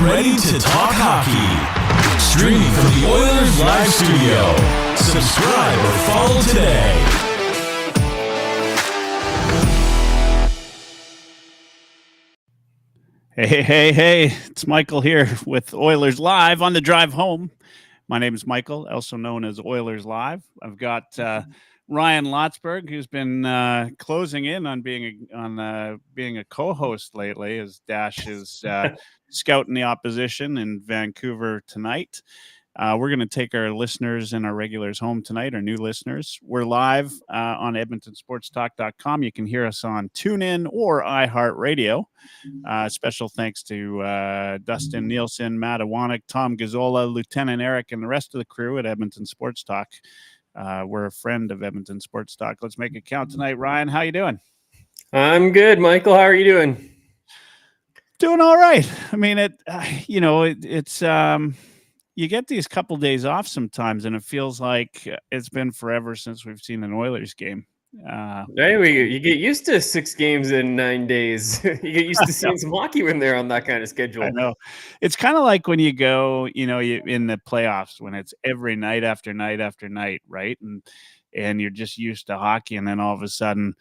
ready to talk hockey. Streaming from the Oilers Live studio. Subscribe or follow today. Hey, it's Michael here with Oilers Live on the drive home. My name is Michael, also known as Oilers Live. I've got Ryan Lotsberg, who's been closing in on being a co-host lately, as Dash is scouting the opposition in Vancouver tonight. We're going to take our listeners and our regulars home tonight, our new listeners. We're live on EdmontonSportsTalk.com. You can hear us on TuneIn or iHeartRadio. Special thanks to Dustin Nielsen, Matt Iwanek, Tom Gazzola, Lieutenant Eric, and the rest of the crew at Edmonton Sports Talk. We're a friend of Edmonton Sports Talk. Let's make it count tonight. Ryan, how you doing? I'm good, Michael. How are you doing? Doing all right. I mean, it's you get these couple days off sometimes, and it feels like it's been forever since we've seen an Oilers game. You get used to 6 games in 9 days. You get used to seeing some hockey when they're on that kind of schedule. I know. It's kind of like when you go, you in the playoffs when it's every night after night after night, right? And you're just used to hockey, and then all of a sudden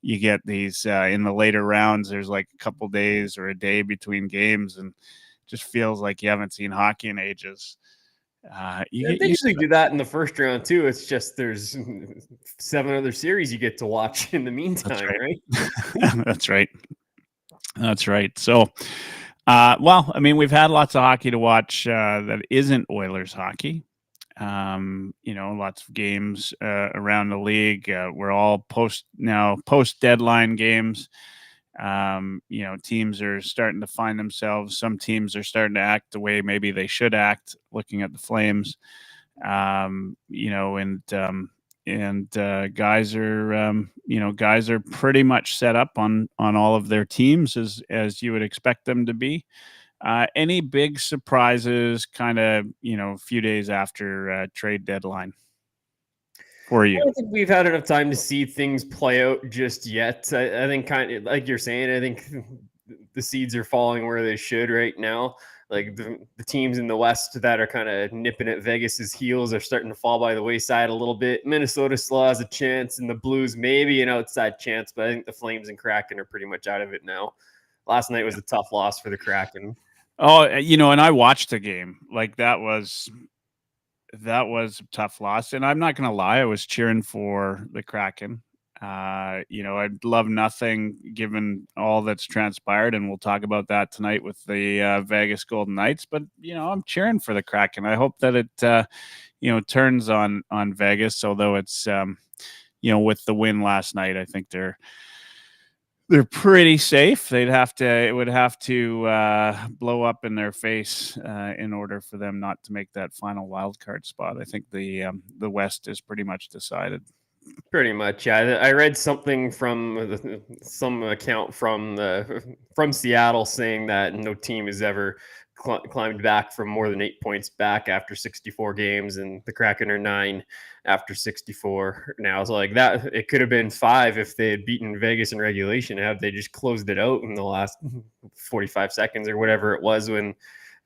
you get these in the later rounds. There's like a couple days or a day between games, and it just feels like you haven't seen hockey in ages. They usually do that in the first round too. It's just there's 7 other series you get to watch in the meantime, right? That's right. That's right. So, well, I mean, we've had lots of hockey to watch that isn't Oilers hockey. Lots of games around the league. We're all post deadline games. Teams are starting to find themselves. Some teams are starting to act the way maybe they should act, looking at the Flames. Guys are pretty much set up on all of their teams as you would expect them to be. Any big surprises kind of, a few days after trade deadline for you? I don't think we've had enough time to see things play out just yet. I think kind of like you're saying, I think the seeds are falling where they should right now. Like the teams in the West that are kind of nipping at Vegas's heels are starting to fall by the wayside a little bit. Minnesota still has a chance, and the Blues maybe an outside chance, but I think the Flames and Kraken are pretty much out of it now. Last night was a tough loss for the Kraken. Oh, and I watched the game. Like that was a tough loss, and I'm not going to lie, I was cheering for the Kraken. I'd love nothing given all that's transpired, and we'll talk about that tonight with the Vegas Golden Knights. But I'm cheering for the Kraken. I hope that it turns on Vegas. Although it's with the win last night, I think they're pretty safe. It would have to blow up in their face in order for them not to make that final wild card spot. I think the West is pretty much decided. Pretty much, yeah. I read something from some account from Seattle saying that no team has ever climbed back from more than 8 points back after 64 games, and the Kraken are 9 after 64 now. So like that, it could have been 5 if they had beaten Vegas in regulation. Had they just closed it out in the last 45 seconds or whatever it was when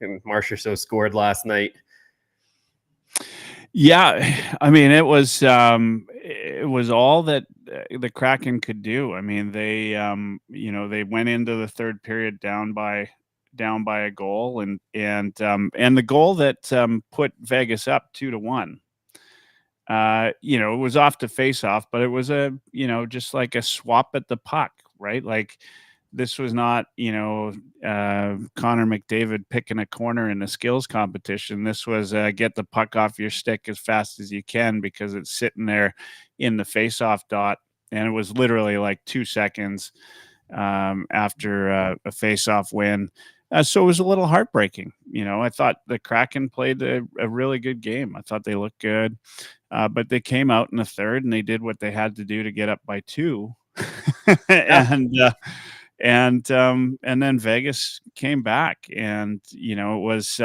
Marchessault scored last night. Yeah, I mean, it was all that the Kraken could do. I mean, they went into the third period down by a goal, and the goal that put Vegas up 2-1. It was off the face-off, but it was just like a swap at the puck, right? Like this was not, Connor McDavid picking a corner in a skills competition. This was get the puck off your stick as fast as you can because it's sitting there in the face-off dot. And it was literally like 2 seconds after a face-off win. So it was a little heartbreaking. I thought the Kraken played a really good game. I thought they looked good, but they came out in the third and they did what they had to do to get up by 2. And then Vegas came back, and it was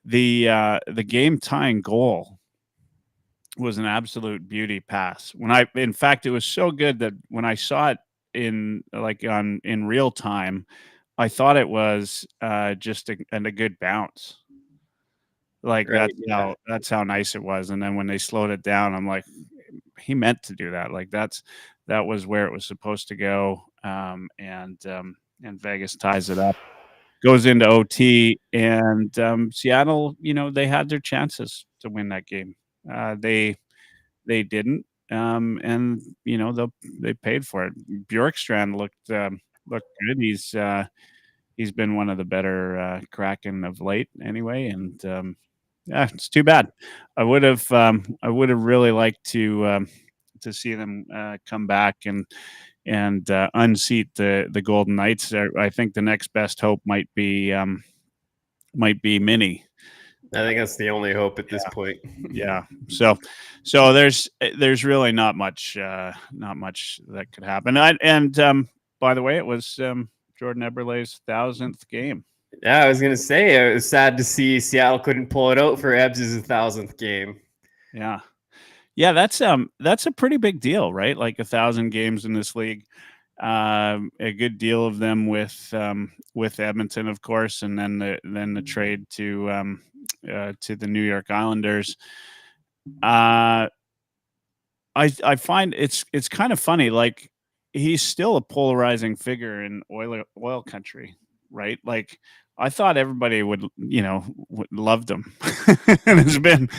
the game tying goal was an absolute beauty pass. In fact, it was so good that when I saw it in real time, I thought it was just a good bounce. Like Right. Yeah. that's how nice it was. And then when they slowed it down, I'm like, he meant to do that. Like that was where it was supposed to go. And Vegas ties it up, goes into OT, and Seattle, they had their chances to win that game. They didn't, and they paid for it. Bjorkstrand looked good. He's been one of the better Kraken of late, anyway, and yeah, it's too bad. I would have really liked to see them come back and unseat the Golden Knights. I think the next best hope might be Mini. I think that's the only hope at this point. Yeah. So there's really not much that could happen. And by the way, it was Jordan Eberle's 1,000th game. Yeah, I was gonna say it was sad to see Seattle couldn't pull it out for Ebbs' 1,000th game. Yeah. Yeah, that's a pretty big deal, right? Like 1,000 games in this league. A good deal of them with Edmonton, of course, and then the trade to the New York Islanders. I find it's kind of funny. Like he's still a polarizing figure in oil country, right? Like I thought everybody would loved him. And it's been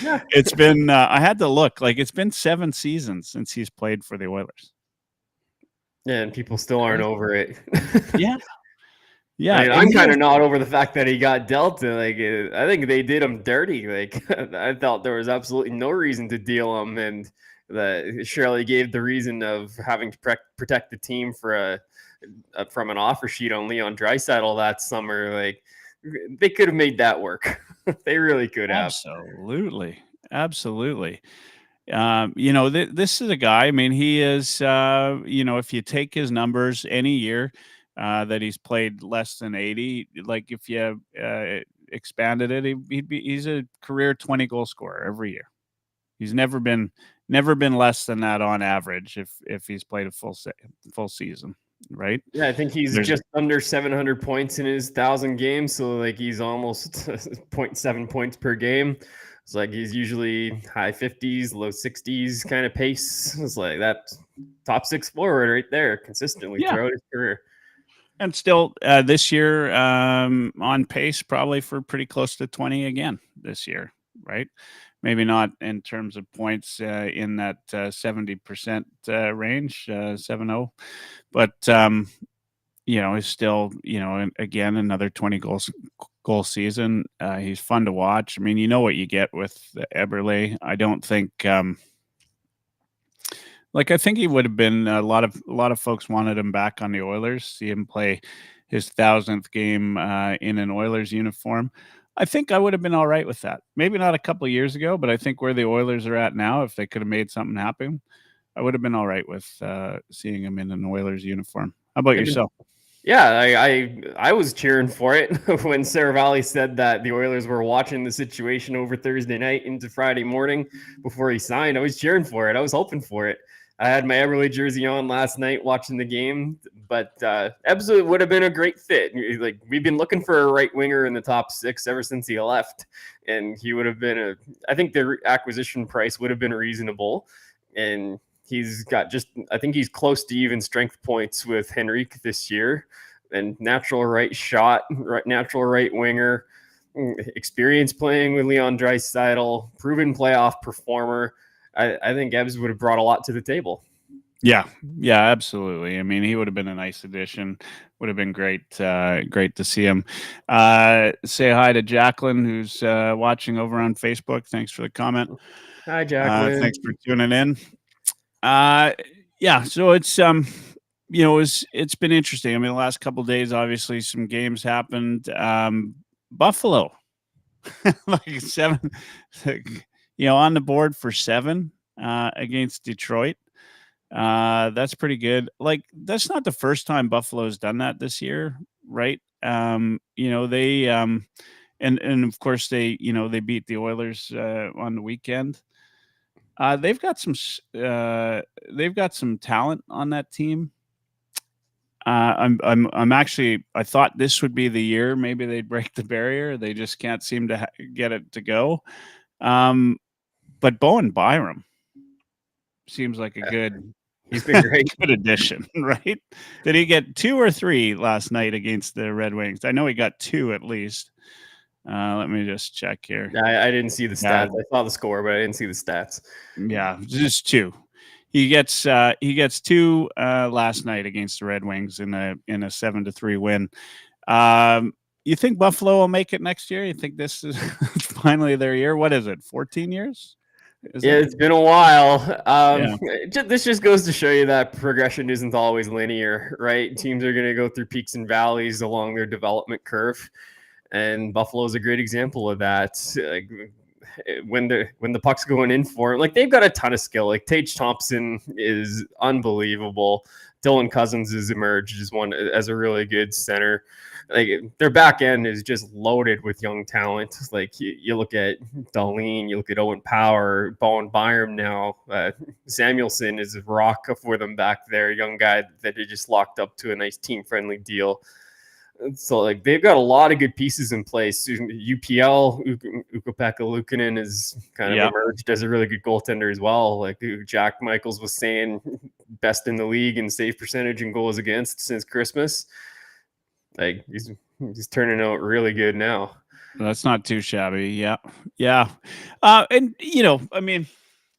I had to look, like it's been 7 seasons since he's played for the Oilers. Yeah, and people still aren't over it. Yeah. Yeah. I mean, I'm kind of not over the fact that he got dealt. Like, I think they did him dirty. Like, I thought there was absolutely no reason to deal him, and that Shirley gave the reason of having to protect the team for from an offer sheet on Leon Draisaitl that summer. Like, they could have made that work. They really could have. Absolutely. This is a guy. I mean, he is. If you take his numbers any year that he's played less than 80, like if you expanded it, he's a career 20 goal scorer every year. He's never been less than that on average if he's played a full season, right? Yeah, I think he's just under 700 points in his 1,000 games, so like he's almost 0.7 points per game. It's like he's usually high 50s, low 60s kind of pace. It's like that top 6 forward right there consistently throughout his career. And still this year on pace probably for pretty close to 20 again this year, right? Maybe not in terms of points in that 70% range, 7-0. But, it's still, again, another 20 goal season. He's fun to watch. I mean, you know what you get with Eberle. I don't think I think he would have been a lot of folks wanted him back on the Oilers, see him play his 1,000th game in an Oilers uniform. I think I would have been all right with that. Maybe not a couple of years ago, but I think where the Oilers are at now, if they could have made something happen, I would have been all right with seeing him in an Oilers uniform. How about yourself? Yeah, I was cheering for it when Saravalli said that the Oilers were watching the situation over Thursday night into Friday morning before he signed. I was cheering for it. I was hoping for it. I had my Eberle jersey on last night watching the game, but absolutely would have been a great fit. Like, we've been looking for a right winger in the top 6 ever since he left, and he would have been I think the acquisition price would have been reasonable, and he's got I think he's close to even strength points with Henrique this year, and natural right shot, natural right winger, experience playing with Leon Draisaitl, proven playoff performer. I think Ebbs would have brought a lot to the table. Yeah, absolutely. I mean, he would have been a nice addition. Would have been great to see him. Say hi to Jacqueline, who's watching over on Facebook. Thanks for the comment. Hi, Jacqueline. Thanks for tuning in. So it's it's been interesting. I mean, the last couple of days, obviously, some games happened. Buffalo, like 7. On the board for 7 against Detroit. That's pretty good. Like, that's not the first time Buffalo's done that this year, right? They and of course they beat the Oilers on the weekend. They've got some talent on that team. I'm actually. I thought this would be the year. Maybe they'd break the barrier. They just can't seem to get it to go. But Bowen Byram seems like a good He's been great. good addition, right? Did he get 2 or 3 last night against the Red Wings? I know he got 2 at least. Let me just check here. I didn't see the stats. I saw the score, but I didn't see the stats. Yeah, just 2. He gets 2 last night against the Red Wings in a 7-3 win. You think Buffalo will make it next year? You think this is finally their year? What is it? 14 years? It's been a while. Yeah. This just goes to show you that progression isn't always linear, right? Teams are going to go through peaks and valleys along their development curve, and Buffalo is a great example of that. Like, when the puck's going in for them, like they've got a ton of skill. Like Tage Thompson is unbelievable. Dylan Cousins has emerged as a really good center. Like their back end is just loaded with young talent. Like you look at Darlene, you look at Owen Power, Bowen Byram now. Samuelson is a rock for them back there, young guy that they just locked up to a nice team-friendly deal. So like they've got a lot of good pieces in place. UPL, Ukko-Pekka Luukkonen has kind of emerged as a really good goaltender as well. Like Jack Michaels was saying, best in the league in save percentage and goals against since Christmas. Like he's turning out really good now. That's not too shabby. Yeah. And I mean,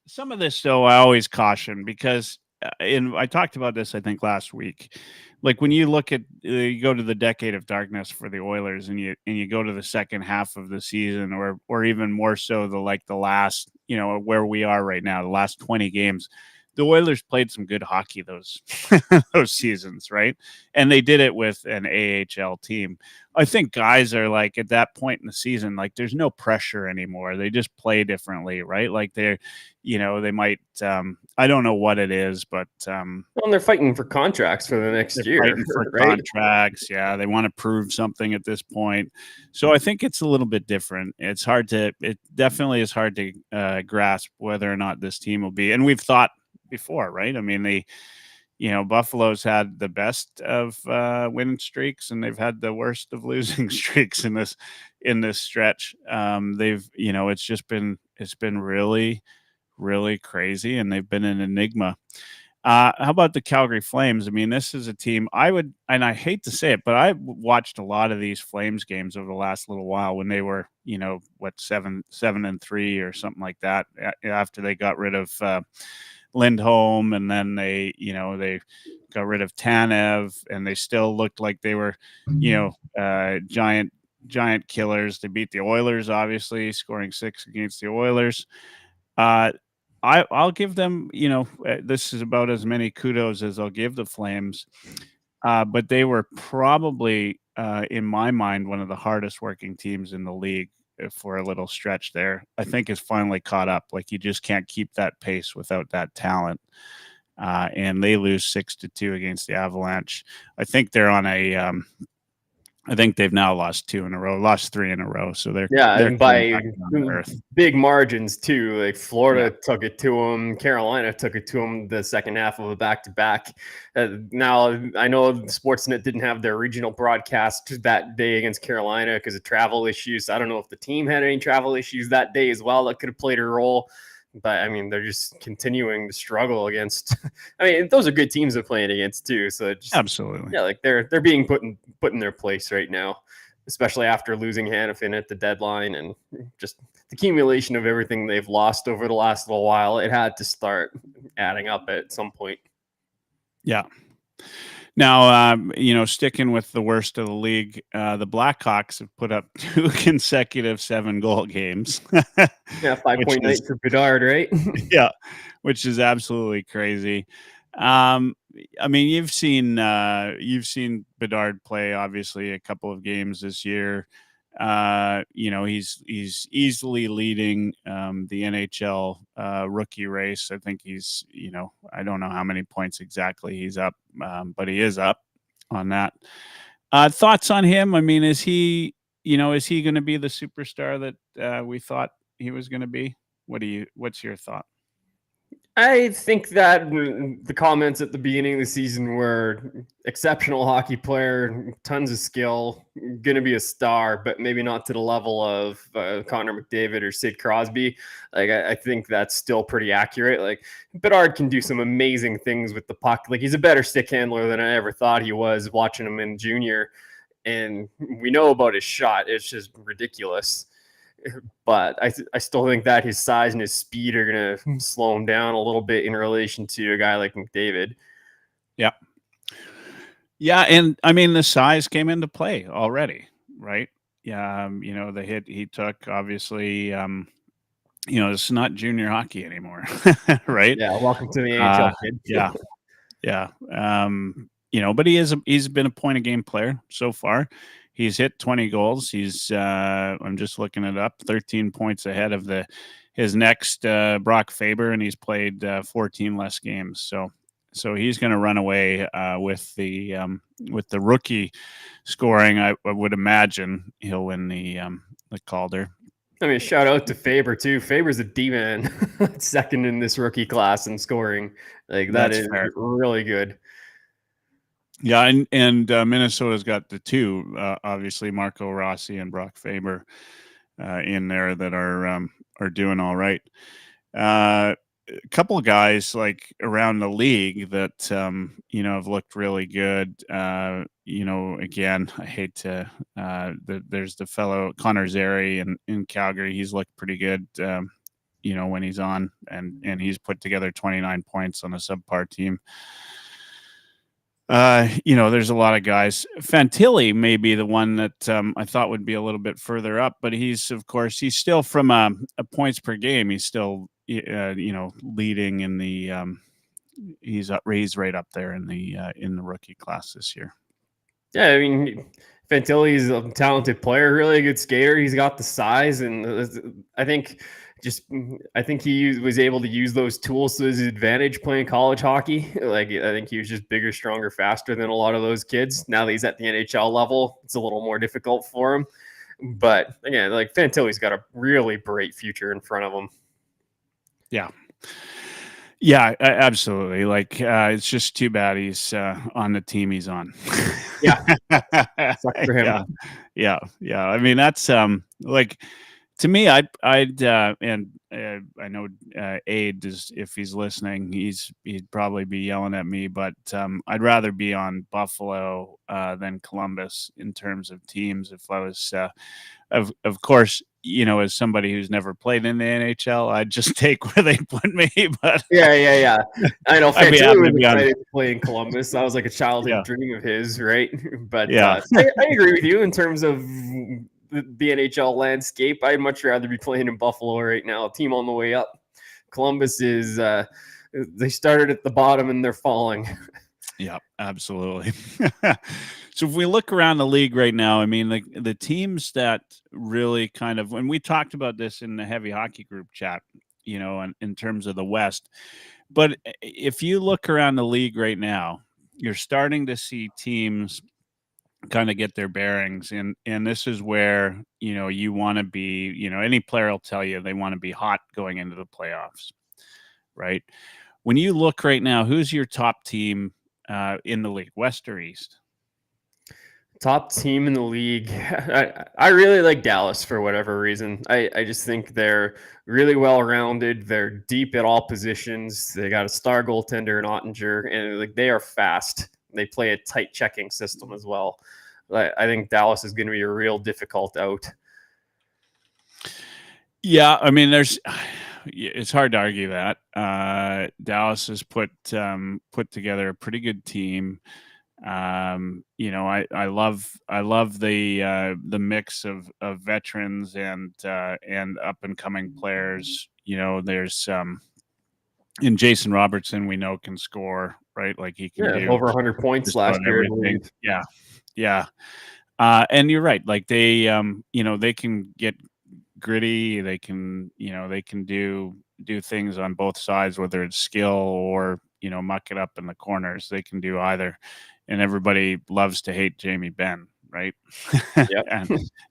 some of this though, I always caution because, and I talked about this, I think last week. Like when you look at, you go to the decade of darkness for the Oilers, and you go to the second half of the season, or even more so the last, where we are right now, the last 20 games. The Oilers played some good hockey those those seasons, right? And they did it with an AHL team. I think guys are like at that point in the season, like there's no pressure anymore. They just play differently, right? Like they might. I don't know what it is, but well, they're fighting for contracts for the next year. Fighting for contracts, yeah. They want to prove something at this point, so I think it's a little bit different. It definitely is hard to grasp whether or not this team will be. And we've thought before, right? I mean, Buffalo's had the best of winning streaks, and they've had the worst of losing streaks in this stretch. It's been really, really crazy, and they've been an enigma. How about the Calgary Flames? I mean, this is a team and I hate to say it, but I watched a lot of these Flames games over the last little while when they were, 7-3 or something like that, after they got rid of Lindholm, and then they got rid of Tanev, and they still looked like they were, giant killers. They beat the Oilers, obviously, scoring 6 against the Oilers. I'll give them, this is about as many kudos as I'll give the Flames, but they were probably, in my mind, one of the hardest working teams in the league for a little stretch there. I think is finally caught up. Like you just can't keep that pace without that talent. And they lose 6-2 against the Avalanche. I think they're on I think they've now lost 3 in a row. So they're and by big margins too. Like Florida took it to them, Carolina took it to them the second half of a back-to-back. Now I know Sportsnet didn't have their regional broadcast that day against Carolina because of travel issues. I don't know if the team had any travel issues that day as well that could have played a role. But I mean, they're just continuing to struggle against. I mean, those are good teams they're playing against too. So absolutely, like they're being put in their place right now, especially after losing Hannafin at the deadline and just the accumulation of everything they've lost over the last little while. It had to start adding up at some point. Yeah. Now, sticking with the worst of the league, the Blackhawks have put up 2 consecutive 7-goal games. Yeah, 5.9 for Bedard, right? Yeah, which is absolutely crazy. I mean, you've seen Bedard play obviously a couple of games this year. He's easily leading the NHL rookie race. I think he's, I don't know how many points exactly he's up, but he is up on that. Thoughts on him? I mean, is he going to be the superstar that we thought he was going to be? What's your thought? I think that the comments at the beginning of the season were exceptional hockey player, tons of skill, going to be a star, but maybe not to the level of Connor McDavid or Sid Crosby. Like, I think that's still pretty accurate. Like, Bedard can do some amazing things with the puck. Like, he's a better stick handler than I ever thought he was watching him in junior. And we know about his shot. It's just ridiculous. But I still think that his size and his speed are going to slow him down a little bit in relation to a guy like McDavid. Yeah. Yeah. And I mean, the size came into play already, right? Yeah. The hit he took, obviously, it's not junior hockey anymore, right? Yeah, welcome to the NHL, kid. Yeah. Yeah. But he's been a point a game player so far. He's hit 20 goals. He's I'm just looking it up, 13 points ahead of his next Brock Faber, and he's played 14 less games. So he's going to run away with the rookie scoring. I would imagine he'll win the Calder. I mean, shout out to Faber too. Faber's a D-man, second in this rookie class in scoring. Like, that's fair. Really good. Yeah, and Minnesota's got the two, obviously Marco Rossi and Brock Faber in there that are doing all right. A couple of guys like around the league that have looked really good. Again, I hate to. There's the fellow Connor Zary in Calgary. He's looked pretty good. When he's on, and he's put together 29 points on a subpar team. There's a lot of guys. Fantilli may be the one that I thought would be a little bit further up, but he's still from a points per game. He's still, leading in the. He's right up there in the rookie class this year. Yeah, I mean, Fantilli's a talented player, really good skater. He's got the size, and I think he was able to use those tools to his advantage playing college hockey. Like, I think he was just bigger, stronger, faster than a lot of those kids. Now that he's at the NHL level, it's a little more difficult for him. But again, like, Fantilli's got a really bright future in front of him. Yeah. Yeah, absolutely. Like, it's just too bad he's on the team he's on. Yeah. Sucks for him. Yeah. I mean, that's like, to me, I'd and I know Aid is, if he's listening, he'd probably be yelling at me, but I'd rather be on Buffalo than Columbus in terms of teams. If I was, of course, as somebody who's never played in the NHL, I'd just take where they put me. But yeah. I know Fantilli was excited to play in Columbus. That was like a childhood dream of his, right? But I agree with you in terms of the NHL landscape. I'd much rather be playing in Buffalo right now, a team on the way up. Columbus is they started at the bottom and they're falling. Yeah, absolutely. So if we look around the league right now, I mean, the teams that really kind of, when we talked about this in the heavy hockey group chat, in terms of the West, but if you look around the league right now, you're starting to see teams kind of get their bearings, and this is where you want to be. Any player will tell you they want to be hot going into the playoffs, right? When you look right now, who's your top team in the league, West or East? Top team in the league. I really like Dallas for whatever reason. I just think they're really well-rounded. They're deep at all positions. They got a star goaltender in Ottinger, and like, they are fast. They play a tight checking system as well. I think Dallas is going to be a real difficult out. Yeah, I mean, it's hard to argue that. Dallas has put together a pretty good team. I love the mix of veterans and up and coming players. There's in Jason Robertson, we know can score, right? Like, he can do over 100 points last year. Yeah. And you're right. Like, they they can get gritty. They can do things on both sides, whether it's skill or muck it up in the corners. They can do either. And everybody loves to hate Jamie Benn, right? Yep.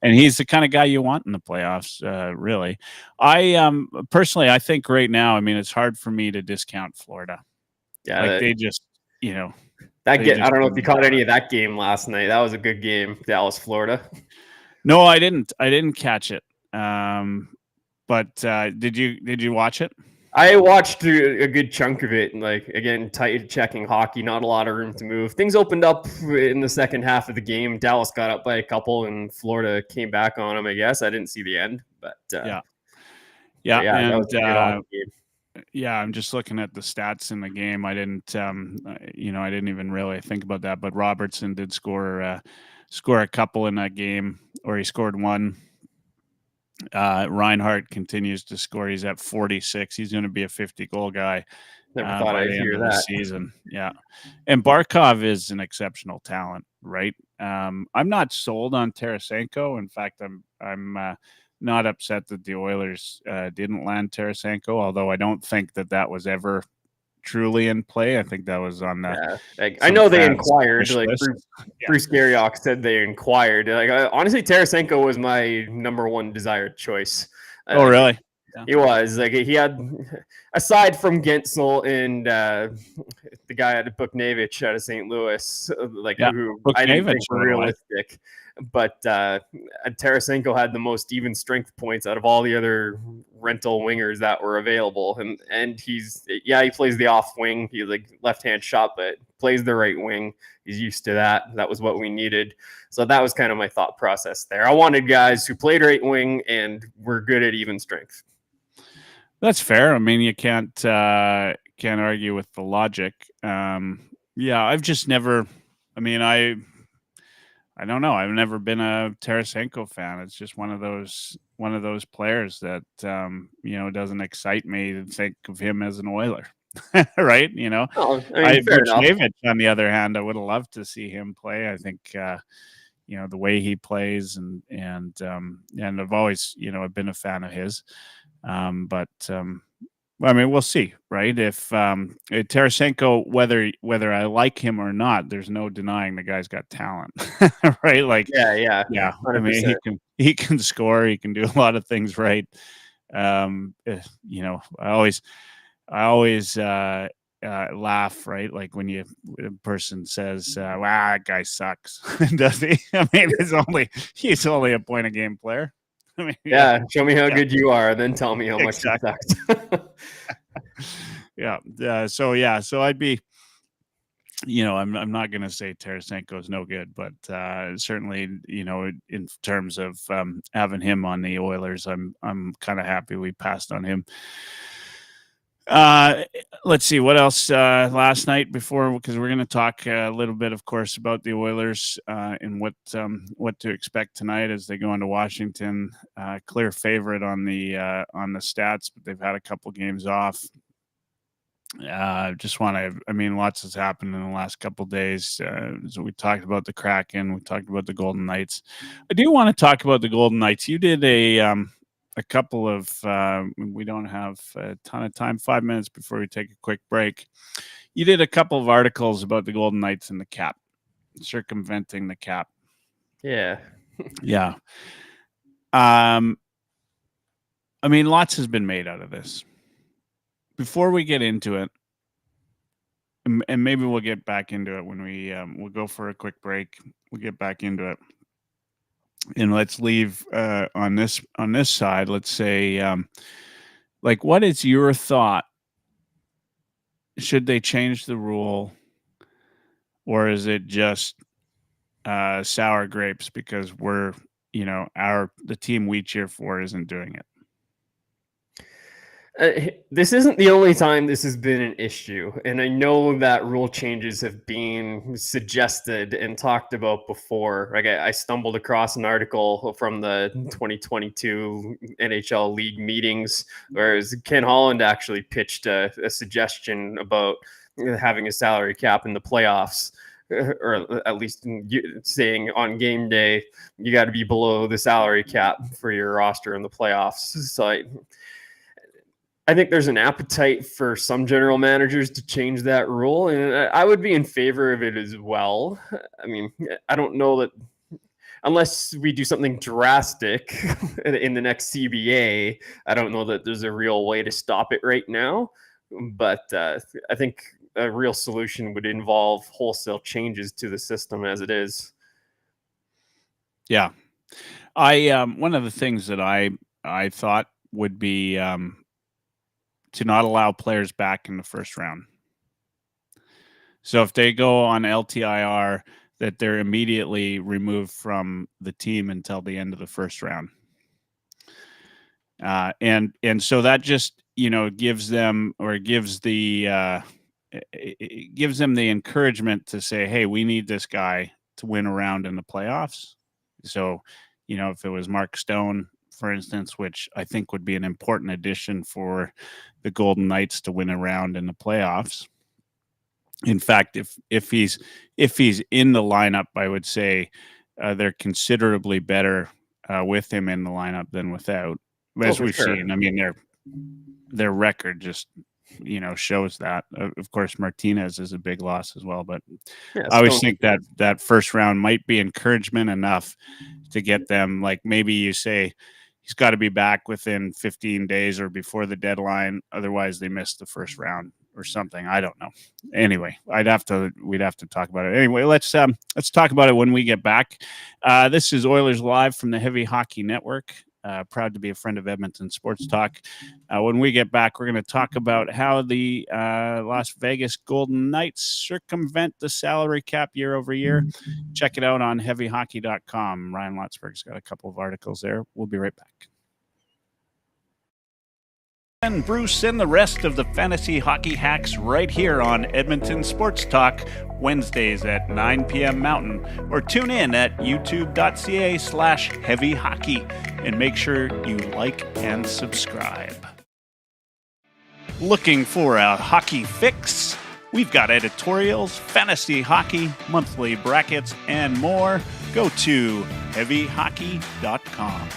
and he's the kind of guy you want in the playoffs, really. I personally, I think right now, I mean, it's hard for me to discount Florida. Yeah, Like they just, I they just don't know if you didn't caught have any it. of that game last night. That was a good game, Dallas, Florida. No, I didn't. I didn't catch it. But did you watch it? I watched a good chunk of it, and like again, tight checking hockey, not a lot of room to move. Things opened up in the second half of the game. Dallas got up by a couple, and Florida came back on them. I guess I didn't see the end, but Yeah, yeah, that was and a good hockey game. yeah, I'm just looking at the stats in the game. I didn't, I didn't even really think about that. But Robertson did score a couple in that game, or he scored one. Reinhardt continues to score. He's at 46. He's going to be a 50-goal guy Never thought by I'd the end hear of the that. season. Yeah, and Barkov is an exceptional talent, right? I'm not sold on Tarasenko. In fact, I'm not upset that the Oilers didn't land Tarasenko, although I don't think that was ever truly in play. I think that was on the. Yeah, I know they inquired. Like list. Bruce Garriock said, they inquired. Like honestly, Tarasenko was my number one desired choice. Oh, really? Yeah. He was like he had, aside from Gensel and the guy at Buchnevich out of St. Louis, who I didn't think were realistic. But Tarasenko had the most even strength points out of all the other rental wingers that were available, and he plays the off wing. He's like left-hand shot, but plays the right wing. He's used to that. That was what we needed. So that was kind of my thought process there. I wanted guys who played right wing and were good at even strength. That's fair. I mean, you can't argue with the logic. I've just never. I mean, I don't know. I've never been a Tarasenko fan. It's just one of those players that doesn't excite me to think of him as an Oiler, right? Buchnevich, on the other hand, I would have loved to see him play. I think the way he plays and I've always I've been a fan of his. I mean, we'll see, right? If Tarasenko, whether I like him or not, there's no denying the guy's got talent, right? Like, yeah. 100%. I mean, he can score, he can do a lot of things right. I always laugh, right? Like when a person says, "Wow, that guy sucks," does he? I mean, he's only a point a game player. I mean, show me how good you are, then tell me how much you sucked. So I'd be, I'm not going to say Tarasenko is no good, but certainly, in terms of having him on the Oilers, I'm kind of happy we passed on him. Let's see what else last night because we're going to talk a little bit, of course, about the Oilers and what to expect tonight as they go into Washington. Clear favorite on the stats, but they've had a couple games off. Lots has happened in the last couple of days. So we talked about the Kraken, we talked about the Golden Knights. I do want to talk about the Golden Knights. You did a couple of we don't have a ton of time, 5 minutes before we take a quick break. You did a couple of articles about the Golden Knights and the cap, circumventing the cap. Yeah. I mean, lots has been made out of this. Before we get into it, and maybe we'll get back into it when we'll go for a quick break. We'll get back into it. And let's leave on this side. Let's say, what is your thought? Should they change the rule, or is it just sour grapes because the team we cheer for isn't doing it? This isn't the only time this has been an issue, and I know that rule changes have been suggested and talked about before. Like I stumbled across an article from the 2022 NHL League meetings, where Ken Holland actually pitched a suggestion about having a salary cap in the playoffs, or at least saying on game day you got to be below the salary cap for your roster in the playoffs. So I think there's an appetite for some general managers to change that rule, and I would be in favor of it as well. I mean, I don't know that unless we do something drastic in the next CBA, I don't know that there's a real way to stop it right now. But I think a real solution would involve wholesale changes to the system as it is. Yeah. One of the things that I thought would be to not allow players back in the first round. So if they go on LTIR, that they're immediately removed from the team until the end of the first round. And so that just, gives them, or gives the it gives them the encouragement to say, hey, we need this guy to win a round in the playoffs. So, if it was Mark Stone, for instance, which I think would be an important addition for the Golden Knights to win a round in the playoffs. In fact, if he's in the lineup, I would say they're considerably better with him in the lineup than without. As we've seen, I mean, their record just shows that. Of course, Martinez is a big loss as well, but I always think that first round might be encouragement enough to get them. Like, maybe you say he's got to be back within 15 days or before the deadline, otherwise they miss the first round or something. I don't know. Anyway, we'd have to talk about it. Anyway, let's talk about it when we get back. This is Oilers Live from the Heavy Hockey Network. Proud to be a friend of Edmonton Sports Talk. When we get back, we're going to talk about how the Las Vegas Golden Knights circumvent the salary cap year over year. Check it out on heavyhockey.com. Ryan Lotzberg's got a couple of articles there. We'll be right back. And Bruce and the rest of the fantasy hockey hacks right here on Edmonton Sports Talk, Wednesdays at 9 p.m. Mountain, or tune in at youtube.ca/heavyhockey and make sure you like and subscribe. Looking for a hockey fix? We've got editorials, fantasy hockey, monthly brackets, and more. Go to heavyhockey.com.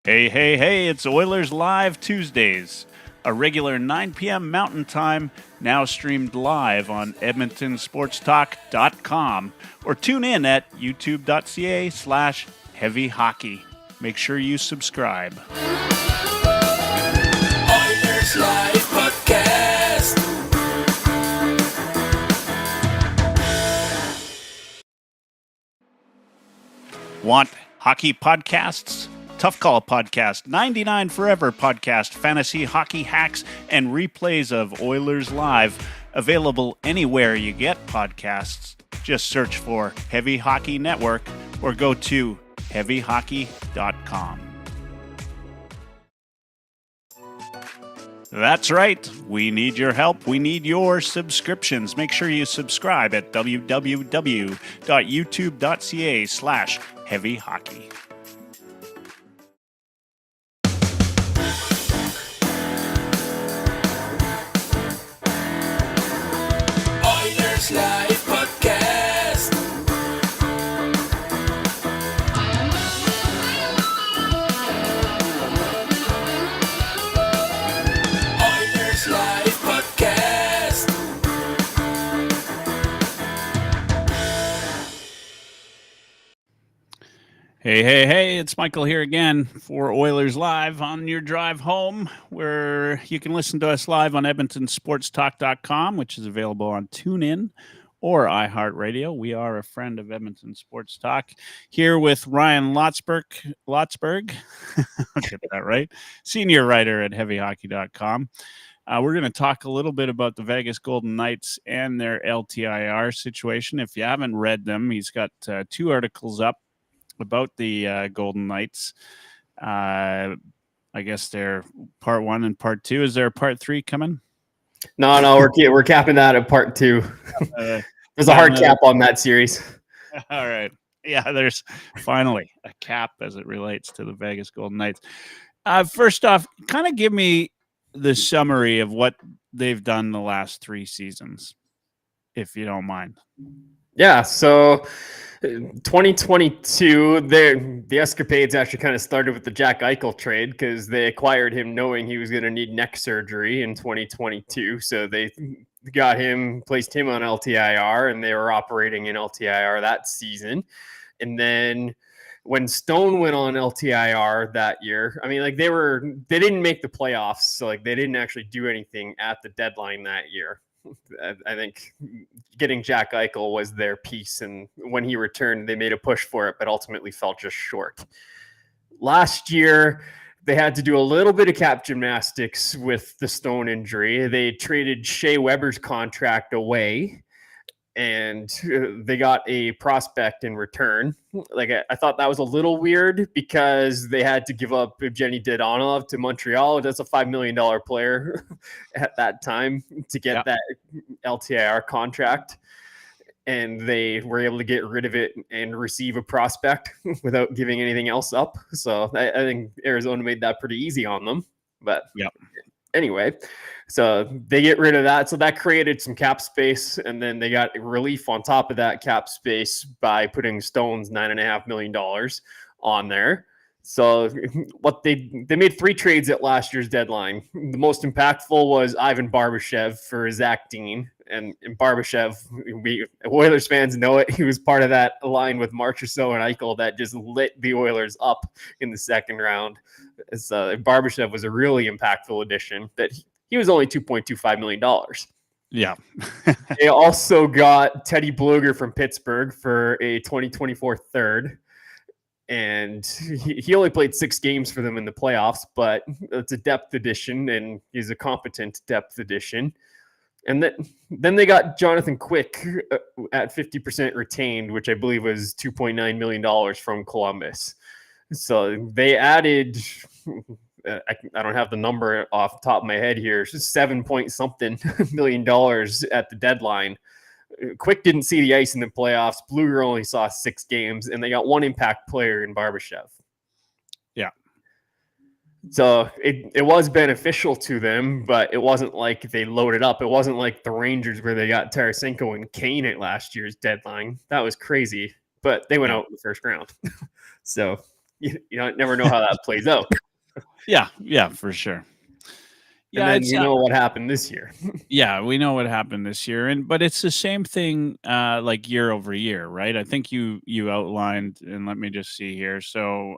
Hey, it's Oilers Live Tuesdays, a regular 9 p.m. Mountain Time, now streamed live on edmontonsportstalk.com, or tune in at youtube.ca/heavyhockey. Make sure you subscribe. Oilers Live Podcast. Want hockey podcasts? Tough Call Podcast, 99 Forever Podcast, fantasy hockey hacks, and replays of Oilers Live. Available anywhere you get podcasts. Just search for Heavy Hockey Network or go to heavyhockey.com. That's right. We need your help. We need your subscriptions. Make sure you subscribe at www.youtube.ca/heavyhockey. Live Podcast. Oilers Live Podcast. Hey, it's Michael here again for Oilers Live on your drive home, where you can listen to us live on edmontonsportstalk.com, which is available on TuneIn or iHeartRadio. We are a friend of Edmonton Sports Talk, here with Ryan Lotzberg, I'll get that right, senior writer at heavyhockey.com. We're going to talk a little bit about the Vegas Golden Knights and their LTIR situation. If you haven't read them, he's got two articles up about the Golden Knights. I guess they're part 1 and part 2. Is there a part 3 coming? No, we're capping that at part 2. There's a hard cap on that series. All right. Yeah, there's finally a cap as it relates to the Vegas Golden Knights. First off, kind of give me the summary of what they've done the last 3 seasons, if you don't mind. Yeah, so 2022, the escapades actually kind of started with the Jack Eichel trade, because they acquired him knowing he was going to need neck surgery in 2022. So they placed him on LTIR, and they were operating in LTIR that season. And then when Stone went on LTIR that year, I mean, like they didn't make the playoffs, so like they didn't actually do anything at the deadline that year. I think getting Jack Eichel was their piece, and when he returned, they made a push for it, but ultimately fell just short. Last year, they had to do a little bit of cap gymnastics with the Stone injury. They traded Shea Weber's contract away, and they got a prospect in return. Like I thought that was a little weird because they had to give up Evgeny Dadonov to Montreal. That's a $5 million player at that time to get that LTIR contract. And they were able to get rid of it and receive a prospect without giving anything else up. So I think Arizona made that pretty easy on them. But anyway, so they get rid of that. So that created some cap space. And then they got relief on top of that cap space by putting Stone's $9.5 million on there. So what they made 3 trades at last year's deadline. The most impactful was Ivan Barbashev for Zach Dean. And Barbashev, we Oilers fans know it. He was part of that line with Marchessault and Eichel that just lit the Oilers up in the second round. Barbashev was a really impactful addition. That he was only $2.25 million. Yeah. They also got Teddy Bluger from Pittsburgh for a 2024 third. And he only played 6 games for them in the playoffs, but it's a depth addition, and he's a competent depth addition. And then they got Jonathan Quick at 50% retained, which I believe was $2.9 million from Columbus. So they added, I don't have the number off the top of my head here, it's just $7-point-something million at the deadline. Quick didn't see the ice in the playoffs. Bluger only saw 6 games, and they got 1 impact player in Barbashev. Yeah. So it was beneficial to them, but it wasn't like they loaded up. It wasn't like the Rangers where they got Tarasenko and Kane at last year's deadline. That was crazy, but they went out in the first round. So you never know how that plays out. Yeah, for sure. Yeah, and then you know what happened this year. Yeah, we know what happened this year, but it's the same thing like year over year, right? I think you outlined, and let me just see here. So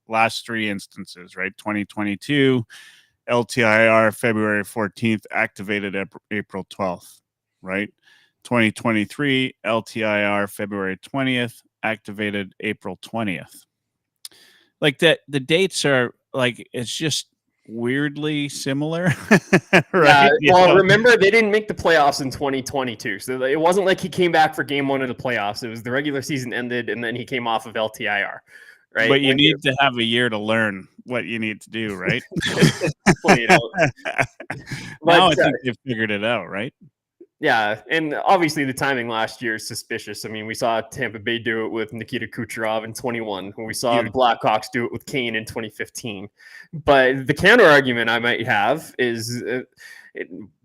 last 3 instances, right? 2022, LTIR February 14th, activated April 12th, right? 2023, LTIR February 20th, activated April 20th. Like that, the dates are like, it's just weirdly similar. Right? Yeah, well, remember, they didn't make the playoffs in 2022. So it wasn't like he came back for game 1 of the playoffs. It was the regular season ended, and then he came off of LTIR. Right? But you need to have a year to learn what you need to do, right? Now I think they've figured it out, right? Yeah, and obviously the timing last year is suspicious. I mean, we saw Tampa Bay do it with Nikita Kucherov in 21, when we saw the Blackhawks do it with Kane in 2015. But the counter argument I might have is,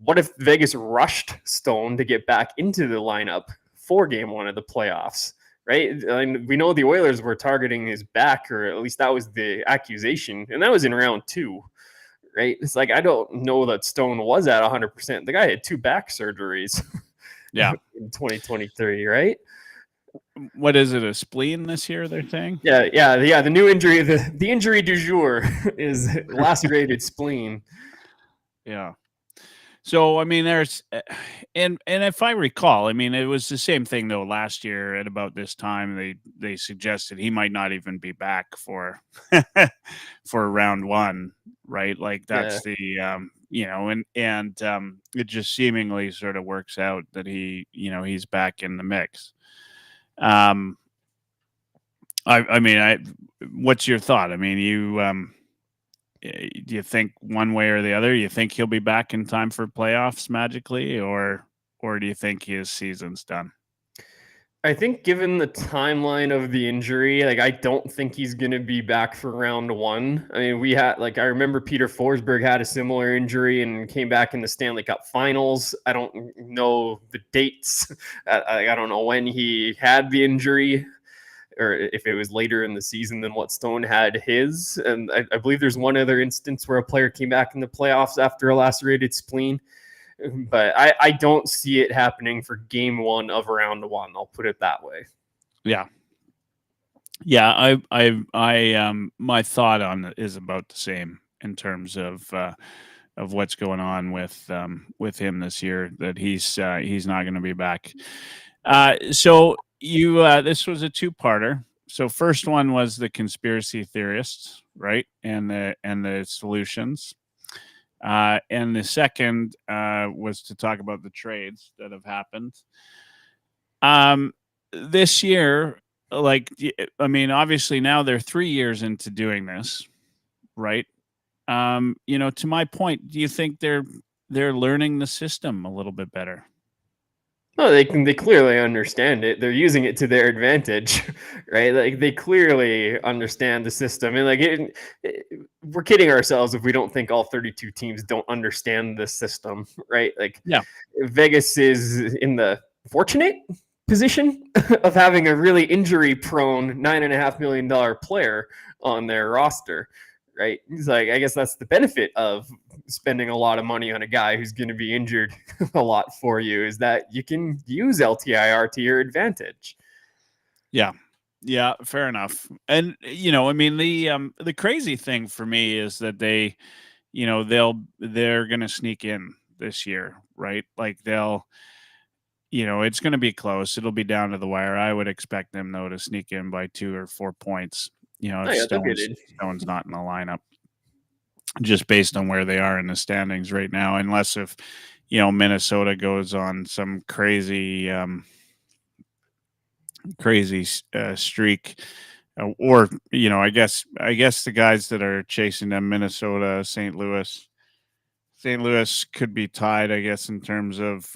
what if Vegas rushed Stone to get back into the lineup for game 1 of the playoffs? Right? And we know the Oilers were targeting his back, or at least that was the accusation, and that was in round 2. Right? It's like, I don't know that Stone was at 100%. The guy had 2 back surgeries. Yeah. In 2023, right? What is it, a spleen this year, they're saying? Yeah. The new injury, the injury du jour is lacerated spleen. Yeah. So, I mean, there's, and if I recall, I mean, it was the same thing though last year at about this time. They suggested he might not even be back for for round 1, right? Like that's the it just seemingly sort of works out that he's back in the mix. I mean, what's your thought? I mean, do you think one way or the other? You think he'll be back in time for playoffs magically, or do you think his season's done? I think given the timeline of the injury, like I don't think he's going to be back for round 1. I mean, I remember Peter Forsberg had a similar injury and came back in the Stanley Cup Finals. I don't know the dates. I don't know when he had the injury, or if it was later in the season than what Stone had his. And I believe there's one other instance where a player came back in the playoffs after a lacerated spleen. But I don't see it happening for game 1 of round 1. I'll put it that way. Yeah. Yeah, my thought on it is about the same in terms of what's going on with him this year. That he's not going to be back. So this was a two-parter. So first one was the conspiracy theorists, right, and the solutions, and the second was to talk about the trades that have happened. This year. Like, I mean, obviously now they're 3 years into doing this, right? To my point, do you think they're learning the system a little bit better? Oh, they clearly understand it. They're using it to their advantage, right? Like they clearly understand the system, and like we're kidding ourselves if we don't think all 32 teams don't understand the system, right? Like, yeah, Vegas is in the fortunate position of having a really injury-prone $9.5 million player on their roster, right? He's like, I guess that's the benefit of spending a lot of money on a guy who's going to be injured a lot for you, is that you can use LTIR to your advantage. Yeah, fair enough. And I mean, the crazy thing for me is that they're going to sneak in this year, right? Like it's going to be close. It'll be down to the wire. I would expect them, though, to sneak in by 2 or 4 points. If Stone's not in the lineup, just based on where they are in the standings right now, unless if Minnesota goes on some crazy streak, or I guess the guys that are chasing them, Minnesota, St. Louis could be tied, I guess, in terms of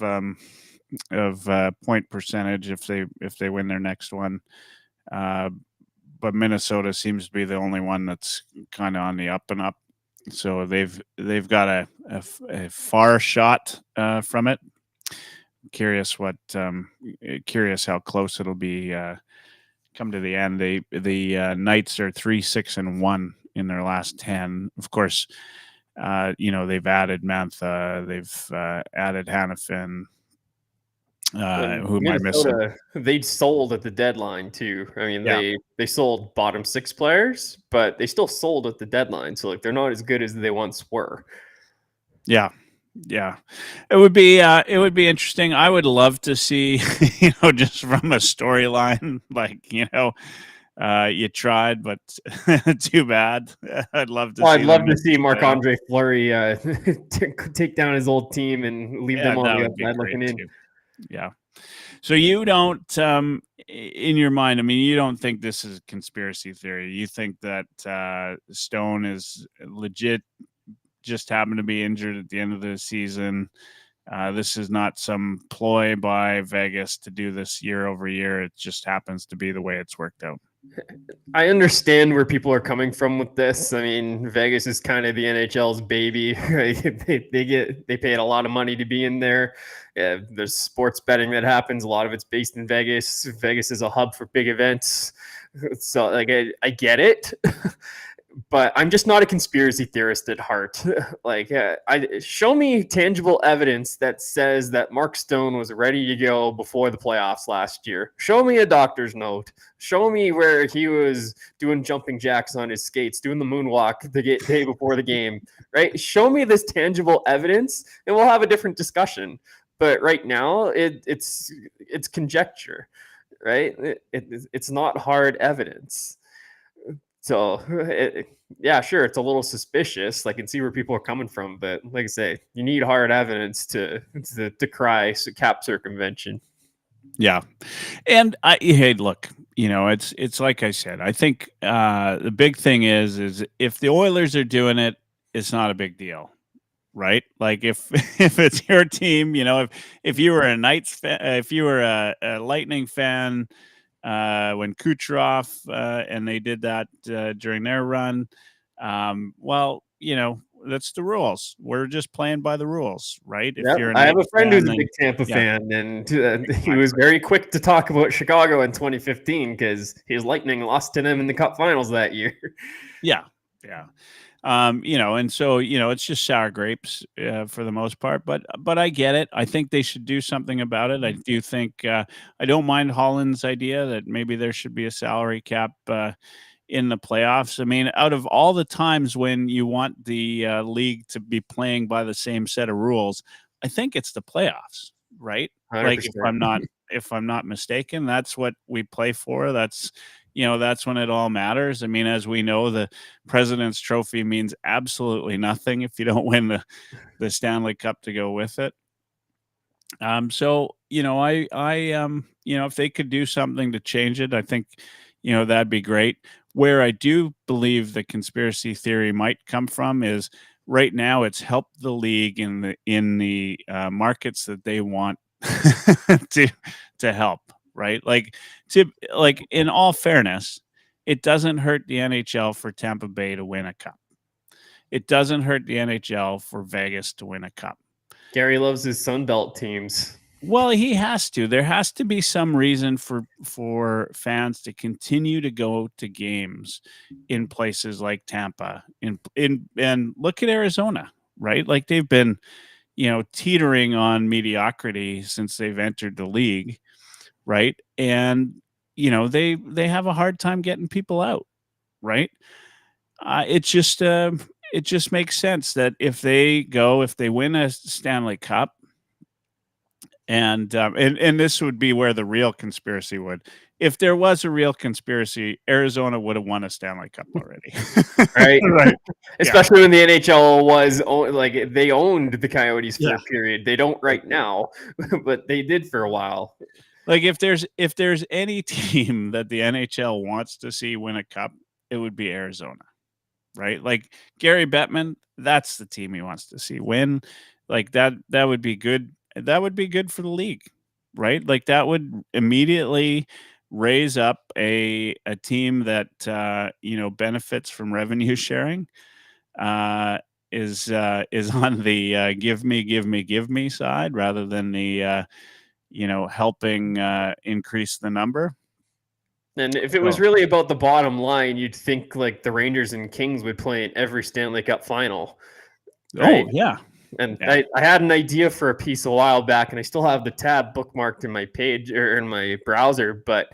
point percentage if they win their next one. But Minnesota seems to be the only one that's kind of on the up and up. So they've got a far shot from it. Curious how close it'll be come to the end. The Knights are 3-6-1 in their last 10. Of course, they've added Mantha, they've added Hanifin. Who am I missing? They sold at the deadline too. I mean, Yeah. they sold bottom 6 players, but they still sold at the deadline. So like they're not as good as they once were. Yeah. It would be interesting. I would love to see, just from a storyline, like, you tried, but too bad. I'd love to see Marc-Andre Fleury take down his old team and leave them on the outside looking in. Yeah. So you don't, in your mind, I mean, you don't think this is a conspiracy theory. You think that Stone is legit, just happened to be injured at the end of the season. This is not some ploy by Vegas to do this year over year. It just happens to be the way it's worked out. I understand where people are coming from with this. I mean, Vegas is kind of the NHL's baby. They paid a lot of money to be in there. There's sports betting that happens. A lot of it's based in Vegas. Vegas is a hub for big events. So like I get it. But I'm just not a conspiracy theorist at heart. Like, show me tangible evidence that says that Mark Stone was ready to go before the playoffs last year. Show me a doctor's note. Show me where he was doing jumping jacks on his skates, doing the moonwalk the day before the game, right? Show me this tangible evidence, and we'll have a different discussion. But right now, it's conjecture, right? It's not hard evidence. So, yeah, sure, it's a little suspicious. I can see where people are coming from, but like I say, you need hard evidence to decry cap circumvention. Yeah, and hey, look, it's like I said. I think the big thing is if the Oilers are doing it, it's not a big deal, right? Like if it's your team, if you were a Knights fan, if you were a Lightning fan. When Kucherov and they did that during their run. Well, that's the rules. We're just playing by the rules, right? Yep. I have a friend who's a big Tampa fan, and he was very quick to talk about Chicago in 2015 because his Lightning lost to them in the Cup Finals that year. Yeah. And so, it's just sour grapes for the most part, but I get it. I think they should do something about it. I do think I don't mind Holland's idea that maybe there should be a salary cap in the playoffs. I mean, out of all the times when you want the league to be playing by the same set of rules, I think it's the playoffs, right? 100%. Like if I'm not mistaken, that's what we play for. That's that's when it all matters. I mean, as we know, the President's Trophy means absolutely nothing if you don't win the Stanley Cup to go with it. So if they could do something to change it, I think that'd be great. Where I do believe the conspiracy theory might come from is right now it's helped the league in the markets that they want to help, right? Like in all fairness, it doesn't hurt the NHL for Tampa Bay to win a cup. It doesn't hurt the NHL for Vegas to win a cup. Gary loves his Sunbelt teams. Well, he has to. There has to be some reason for fans to continue to go to games in places like Tampa. And look at Arizona, right? Like they've been, teetering on mediocrity since they've entered the league, right? And they have a hard time getting people out, right? It just makes sense that if they win a Stanley Cup. And this would be where the real conspiracy would. If there was a real conspiracy, Arizona would have won a Stanley Cup already. Right. Right. Especially when the NHL was like they owned the Coyotes for Yeah. a period. They don't right now, but they did for a while. Like if there's any team that the NHL wants to see win a cup, it would be Arizona. Right? Like Gary Bettman, that's the team he wants to see win. Like that would be good. That would be good for the league, right? Like that would immediately raise up a team that benefits from revenue sharing. Is on the give me side rather than the helping increase the number. And if it was really about the bottom line, you'd think like the Rangers and Kings would play in every Stanley Cup final. Right? Oh, yeah. And yeah. I had an idea for a piece a while back, and I still have the tab bookmarked in my page or in my browser, but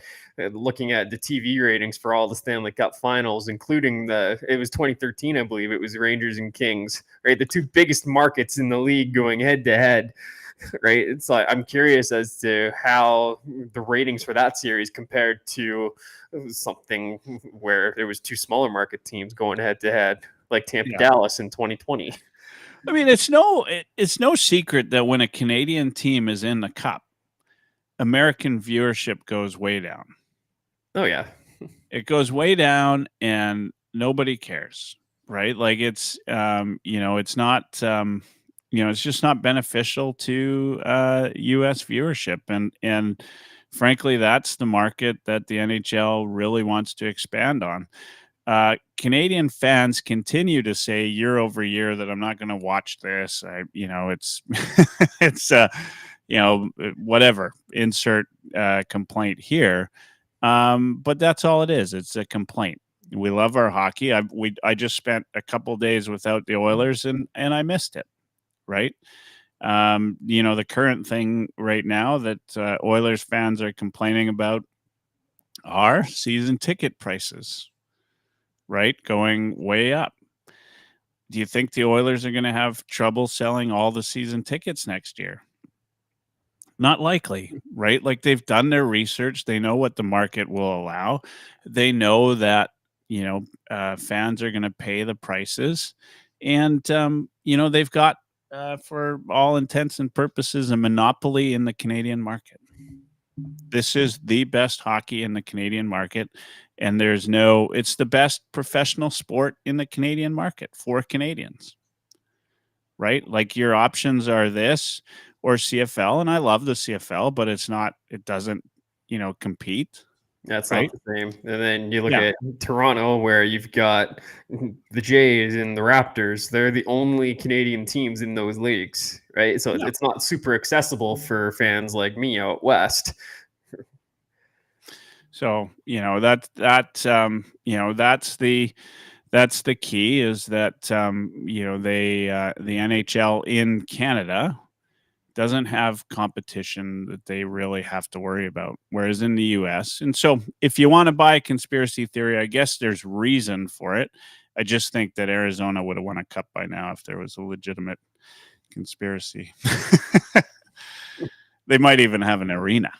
looking at the TV ratings for all the Stanley Cup finals, including it was 2013, I believe it was Rangers and Kings, right? The two biggest markets in the league going head to head. Right. It's like I'm curious as to how the ratings for that series compared to something where there was two smaller market teams going head to head, like Tampa Dallas in 2020. I mean, it's no secret that when a Canadian team is in the cup, American viewership goes way down. Oh yeah, it goes way down, and nobody cares, right? Like it's it's not. It's just not beneficial to U.S. viewership, and frankly, that's the market that the NHL really wants to expand on. Canadian fans continue to say year over year that I'm not going to watch this. It's it's whatever. Insert complaint here, but that's all it is. It's a complaint. We love our hockey. I just spent a couple days without the Oilers, and I missed it. Right. The current thing right now that Oilers fans are complaining about are season ticket prices, right? Going way up. Do you think the Oilers are going to have trouble selling all the season tickets next year? Not likely, right? Like they've done their research. They know what the market will allow. They know that, fans are going to pay the prices. And, they've got, for all intents and purposes, a monopoly in the Canadian market. This is the best hockey in the Canadian market, and it's the best professional sport in the Canadian market for Canadians, right? Like your options are this or CFL, and I love the CFL, but it doesn't, compete. That's right? Not the same. And then you look at Toronto, where you've got the Jays and the Raptors. They're the only Canadian teams in those leagues, right? So it's not super accessible for fans like me out west. So that's That's the key, is that, they, the NHL in Canada doesn't have competition that they really have to worry about, whereas in the US, and so if you want to buy a conspiracy theory, I guess there's reason for it. I just think that Arizona would have won a cup by now if there was a legitimate conspiracy. They might even have an arena.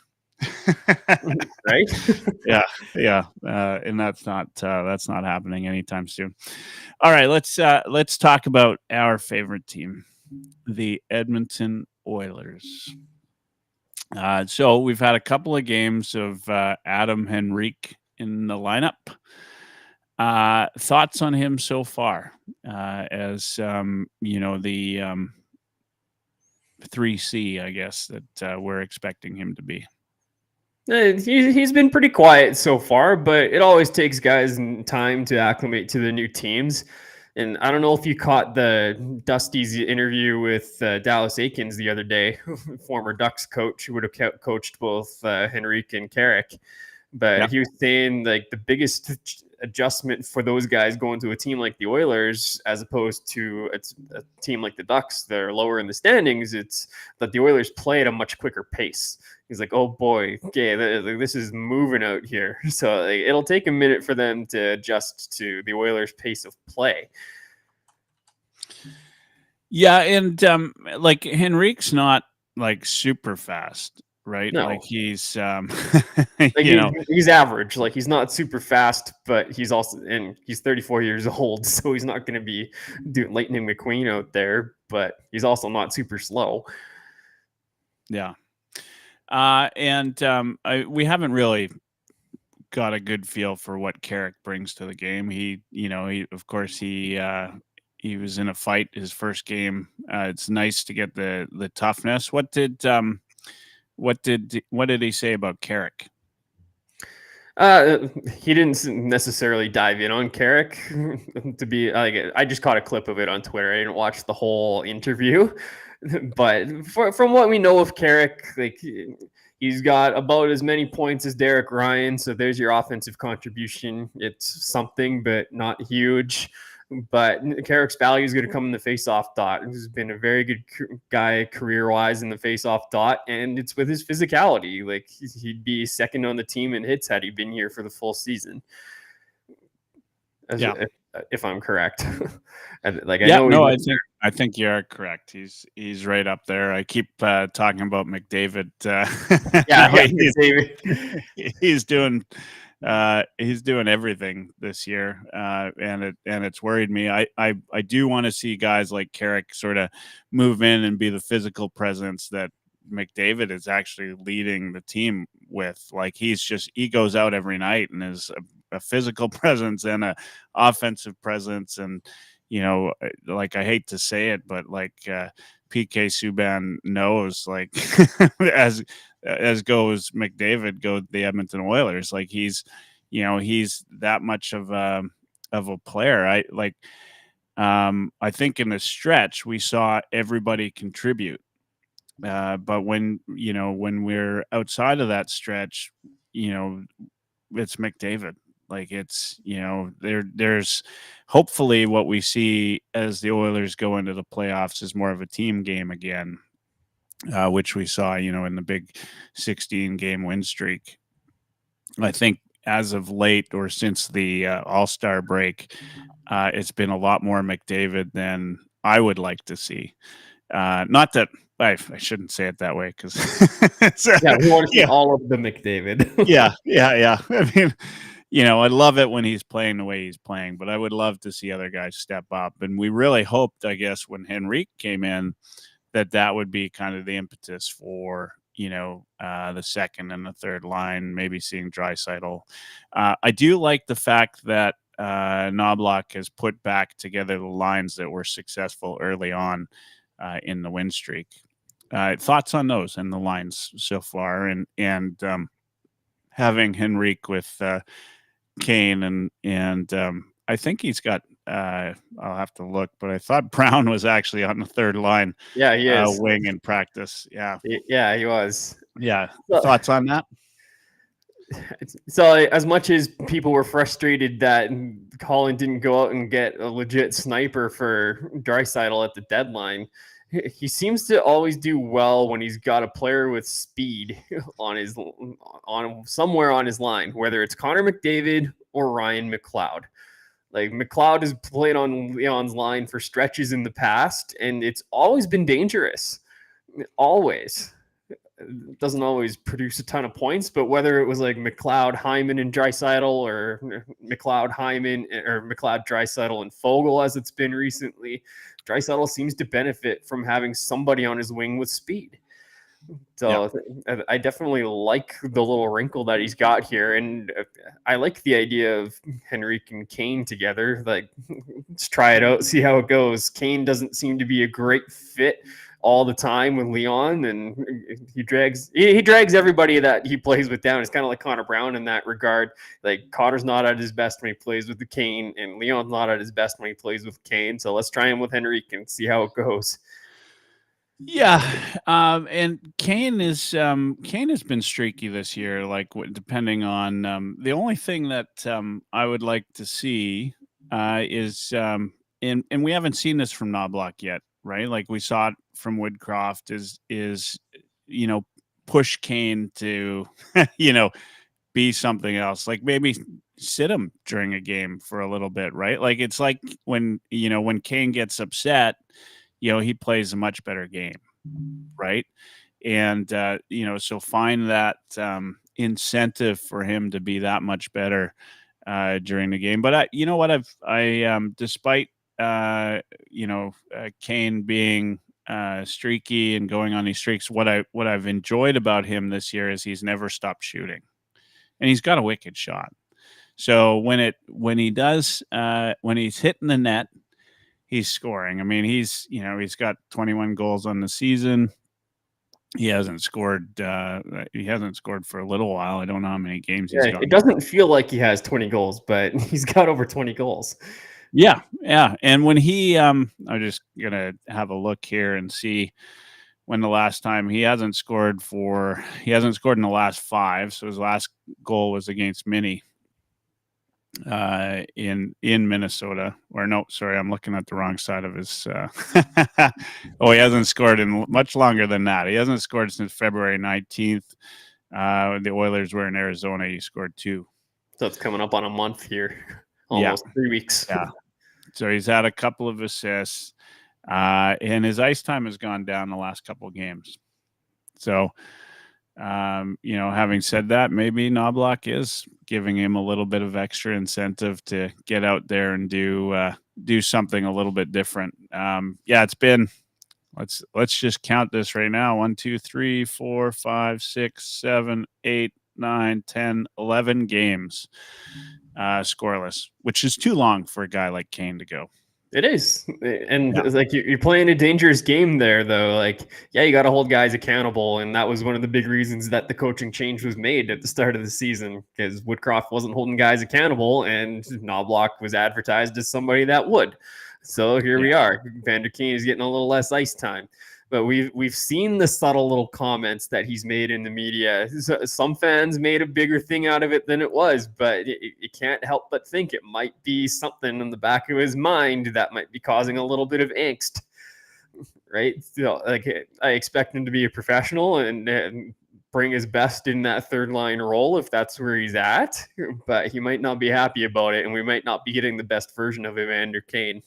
Right? Yeah, and that's not happening anytime soon. All right, let's talk about our favorite team, the Edmonton Oilers. So we've had a couple of games of Adam Henrique in the lineup. Thoughts on him so far, as the 3C, I guess, that we're expecting him to be. He's been pretty quiet so far, but it always takes guys time to acclimate to the new teams. And I don't know if you caught the Dusty's interview with Dallas Aikens the other day, former Ducks coach who would have coached both Henrique and Carrick. But he was saying like the biggest adjustment for those guys going to a team like the Oilers, as opposed to a team like the Ducks that are lower in the standings, it's that the Oilers play at a much quicker pace. He's like, oh boy, okay, this is moving out here. So like, it'll take a minute for them to adjust to the Oilers' pace of play. Yeah, and like Henrique's not like super fast, right? No. Like he's he's average. Like he's not super fast, but he's 34 years old, so he's not going to be doing Lightning McQueen out there. But he's also not super slow. Yeah. We haven't really got a good feel for what Carrick brings to the game. He of course he was in a fight his first game. It's nice to get the toughness. What did he say about Carrick? He didn't necessarily dive in on Carrick. To be like, I just caught a clip of it on Twitter. I didn't watch the whole interview. But from what we know of Carrick, like he's got about as many points as Derek Ryan. So there's your offensive contribution. It's something, but not huge. But Carrick's value is going to come in the face-off dot. He's been a very good guy career-wise in the face-off dot, and it's with his physicality. Like he'd be second on the team in hits had he been here for the full season. If I'm correct. I think you are correct. He's right up there. I keep talking about McDavid. He's doing everything this year, and it's worried me. I do want to see guys like Carrick sort of move in and be the physical presence that McDavid is actually leading the team with. Like he goes out every night and is a physical presence and a offensive presence. And like I hate to say it, but like PK Subban knows, like as goes McDavid, go the Edmonton Oilers. Like he's that much of a player. I think in the stretch we saw everybody contribute. But when we're outside of that stretch, it's McDavid. Like it's, there's hopefully what we see as the Oilers go into the playoffs is more of a team game again, which we saw, in the big 16-game win streak. I think as of late or since the All-Star break, it's been a lot more McDavid than I would like to see. Not that I shouldn't say it that way, because we want to see all of the McDavid. yeah. I mean, I love it when he's playing the way he's playing, but I would love to see other guys step up. And we really hoped, I guess, when Henrique came in, that would be kind of the impetus for the second and the third line, maybe seeing Draisaitl. I do like the fact that Knobloch has put back together the lines that were successful early on in the win streak. Thoughts on those and the lines so far, and having Henrique with Kane and I think he's got. I'll have to look, but I thought Brown was actually on the third line. Yeah, he is. Wing in practice. Yeah, he was. Yeah. Thoughts on that? So as much as people were frustrated that Colin didn't go out and get a legit sniper for Draisaitl at the deadline, he seems to always do well when he's got a player with speed on somewhere on his line, whether it's Connor McDavid or Ryan McLeod. Like McLeod has played on Leon's line for stretches in the past, and it's always been dangerous. Always. It doesn't always produce a ton of points, but whether it was like McLeod, Hyman, and Draisaitl, or McLeod, Hyman, or McLeod, Draisaitl, and Fogle, as it's been recently, Draisaitl seems to benefit from having somebody on his wing with speed. So yeah. I definitely like the little wrinkle that he's got here, and I like the idea of Henrique and Kane together. Like, let's try it out, see how it goes. Kane doesn't seem to be a great fit all the time with Leon, and he drags everybody that he plays with down. It's kind of like Connor Brown in that regard. Like, Connor's not at his best when he plays with the Kane, and Leon's not at his best when he plays with Kane. So let's try him with Henrique and see how it goes. Yeah, and Kane has been streaky this year. Like, depending on the only thing that I would like to see is and we haven't seen this from Knobloch yet, right? Like, we saw it from Woodcroft is push Kane to be something else. Like, maybe sit him during a game for a little bit, right? Like, it's like when Kane gets upset, he plays a much better game, right? And so find that incentive for him to be that much better during the game. But despite Kane being streaky and going on these streaks, what I've enjoyed about him this year is he's never stopped shooting, and he's got a wicked shot. So when he's hitting the net, he's scoring. I mean, he's got 21 goals on the season. He hasn't scored for a little while. I don't know how many games he's got. It doesn't feel like he has 20 goals, but he's got over 20 goals. Yeah. And when I'm just gonna have a look here and see when the last time he hasn't scored in the last 5. So his last goal was against Minnie in Minnesota. Or no, sorry, I'm looking at the wrong side of his he hasn't scored in much longer than that. He hasn't scored since February 19th. The Oilers were in Arizona. He scored 2. So it's coming up on a month here. Almost 3 weeks. Yeah. So he's had a couple of assists, and his ice time has gone down the last couple of games. So having said that, maybe Knobloch is giving him a little bit of extra incentive to get out there and do something a little bit different. It's been, let's just count this right now. 1, 2, 3, 4, 5, 6, 7, 8, 9, 10, 11 games scoreless, which is too long for a guy like Kane to go. It is. And it's like you're playing a dangerous game there, though. Like, you got to hold guys accountable. And that was one of the big reasons that the coaching change was made at the start of the season, because Woodcroft wasn't holding guys accountable, and Knobloch was advertised as somebody that would. So here we are. Vander Kane is getting a little less ice time. But we've seen the subtle little comments that he's made in the media. Some fans made a bigger thing out of it than it was, but you can't help but think it might be something in the back of his mind that might be causing a little bit of angst, right? Like, I expect him to be a professional and bring his best in that third line role if that's where he's at, but he might not be happy about it, and we might not be getting the best version of Evander Kane.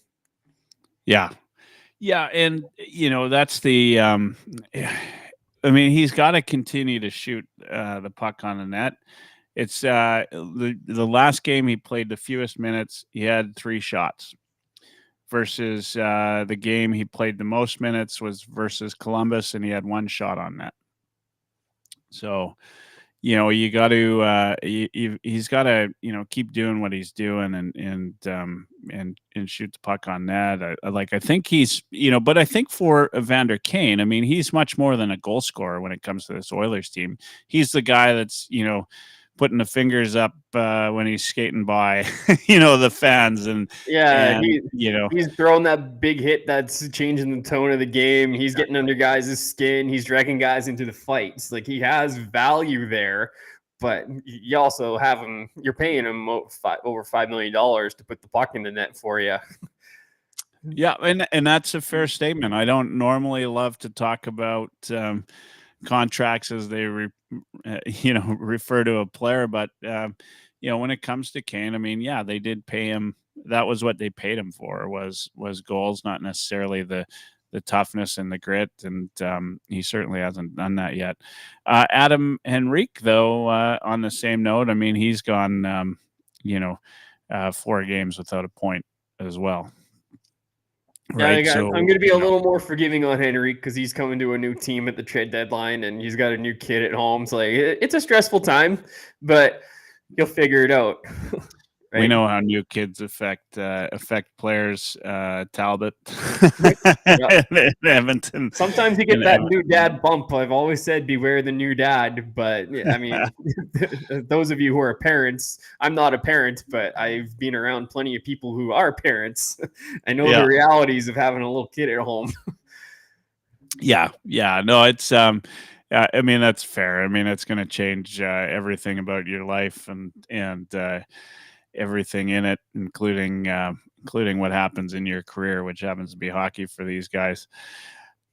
Yeah. Yeah, and that's the he's got to continue to shoot the puck on the net. It's the last game he played the fewest minutes, he had 3 shots, versus the game he played the most minutes was versus Columbus, and he had 1 shot on net. So you got to he's got to keep doing what he's doing and shoot the puck on net. I think he's but I think for Evander Kane, he's much more than a goal scorer when it comes to this Oilers team. He's the guy that's putting the fingers up when he's skating by the fans, and he's throwing that big hit that's changing the tone of the game. He's getting under guys' skin. He's dragging guys into the fights. Like, he has value there, but you also have him. You're paying him over $5 million to put the puck in the net for you. Yeah, and that's a fair statement. I don't normally love to talk about contracts as they refer to a player, but when it comes to Kane, I mean, yeah, they did pay him. That was what they paid him for, was goals, not necessarily the toughness and the grit, and he certainly hasn't done that yet. Adam Henrique, though, on the same note, I mean, he's gone 4 games without a point as well. Right. Yeah, So I'm going to be a little more forgiving on Henry because he's coming to a new team at the trade deadline and he's got a new kid at home. So it's a stressful time, but you'll figure it out. Right? We know how new kids affect players. Talbot, in Edmonton. Sometimes you get that new dad bump. I've always said beware the new dad, but I mean, those of you who are parents, I'm not a parent, but I've been around plenty of people who are parents. I know the realities of having a little kid at home. Yeah. No, it's I mean, that's fair. I mean, it's going to change everything about your life and everything in it, including what happens in your career, which happens to be hockey for these guys.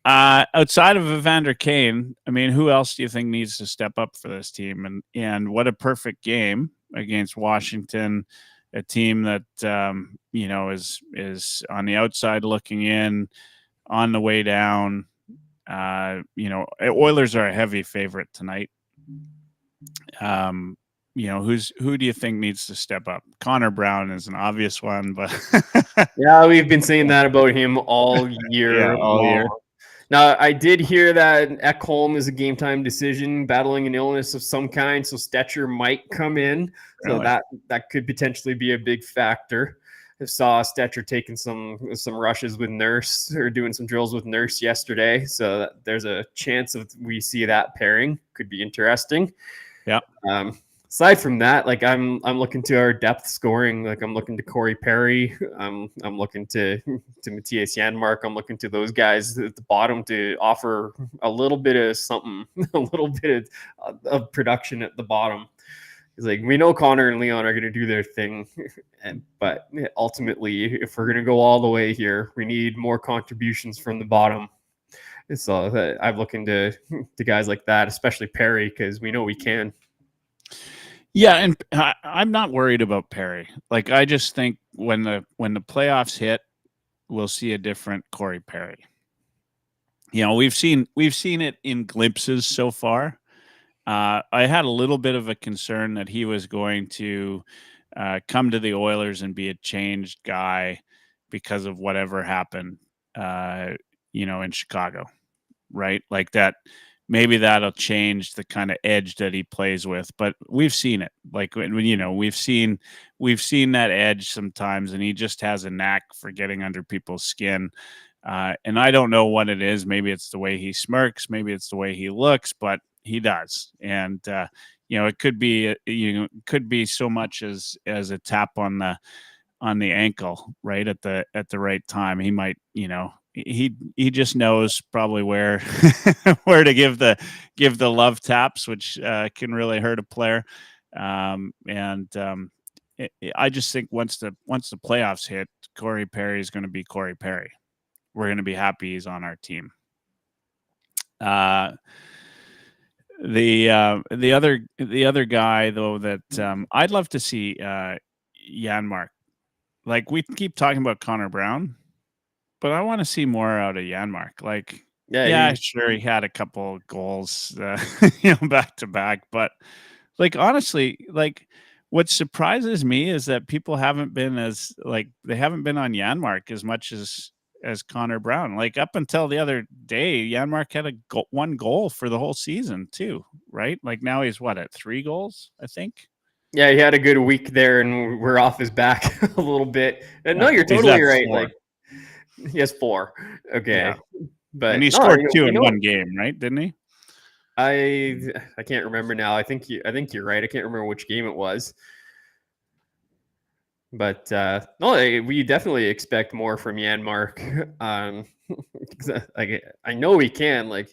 Outside of Evander Kane, I mean, who else do you think needs to step up for this team? And what a perfect game against Washington, a team that is on the outside looking in, on the way down. Oilers are a heavy favorite tonight. Who do you think needs to step up? Connor Brown is an obvious one, but yeah, we've been saying that about him all year. All year. Now, I did hear that Ekholm is a game time decision, battling an illness of some kind, so Stetcher might come in. So really? that could potentially be a big factor. I saw Stetcher taking some rushes with Nurse, or doing some drills with Nurse yesterday. So there's a chance of we see that pairing. Could be interesting. Yeah. Aside from that, like I'm looking to our depth scoring. Like I'm looking to Corey Perry. I'm looking to Matthias Janmark. I'm looking to those guys at the bottom to offer a little bit of something, a little bit of production at the bottom. It's like we know Connor and Leon are going to do their thing, but ultimately, if we're going to go all the way here, we need more contributions from the bottom. So I'm looking to guys like that, especially Perry, because we know we can. Yeah, and I'm not worried about Perry. Like, I just think when the playoffs hit, we'll see a different Corey Perry. We've seen it in glimpses so far. I had a little bit of a concern that he was going to come to the Oilers and be a changed guy because of whatever happened, in Chicago, right? Like that. Maybe that'll change the kind of edge that he plays with, but we've seen it. Like we've seen that edge sometimes, and he just has a knack for getting under people's skin. And I don't know what it is. Maybe it's the way he smirks. Maybe it's the way he looks, but he does. And it could be so much as a tap on the ankle, right at the right time. He might, he just knows probably where where to give the love taps, which can really hurt a player. I just think once the playoffs hit, Corey Perry is going to be Corey Perry. We're going to be happy he's on our team. The other guy though that I'd love to see Janmark. Like, we keep talking about Connor Brown, but I want to see more out of Janmark. Like, sure, he had a couple of goals, back to back, but like, honestly, like, what surprises me is that people haven't been on Janmark as much as Connor Brown. Like, up until the other day, Janmark had one goal for the whole season too, right? Like, now he's at 3 goals, I think. Yeah, he had a good week there, and we're off his back a little bit. And no, you're totally right. 4. Like, he has 4. Okay, yeah. But he scored 2 in one game, right? Didn't he? I can't remember now. I think you're right. I can't remember which game it was. But no, we definitely expect more from Janmark. Like, I know he can.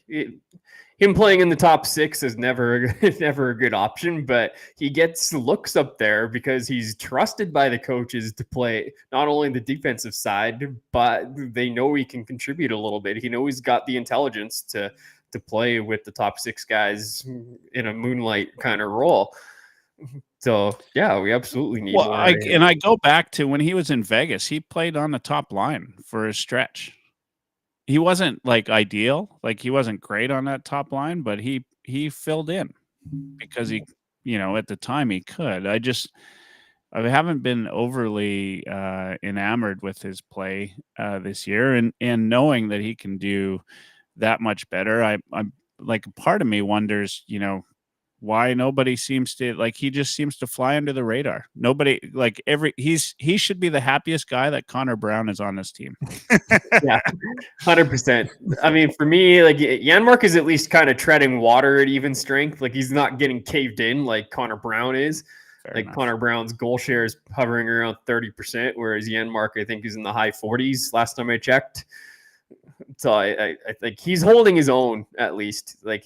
Him playing in the top 6 is never never a good option, but he gets looks up there because he's trusted by the coaches to play not only the defensive side, but they know he can contribute a little bit. He knows he's got the intelligence to play with the top 6 guys in a moonlight kind of role. So yeah, we absolutely need more. I go back to when he was in Vegas, he played on the top line for a stretch. He wasn't like ideal, like he wasn't great on that top line, but he filled in because he, at the time he could. I haven't been overly enamored with his play this year, and knowing that he can do that much better, I'm like, a part of me wonders, why nobody seems to, like, he just seems to fly under the radar. Nobody, like, he should be the happiest guy that Connor Brown is on this team. Yeah, 100%. I mean, for me, like, Janmark is at least kind of treading water at even strength. Like, he's not getting caved in like Connor Brown is. Fair like enough. Connor Brown's goal share is hovering around 30%, whereas Janmark, I think, is in the high 40s last time I checked. So I think he's holding his own, at least. Like,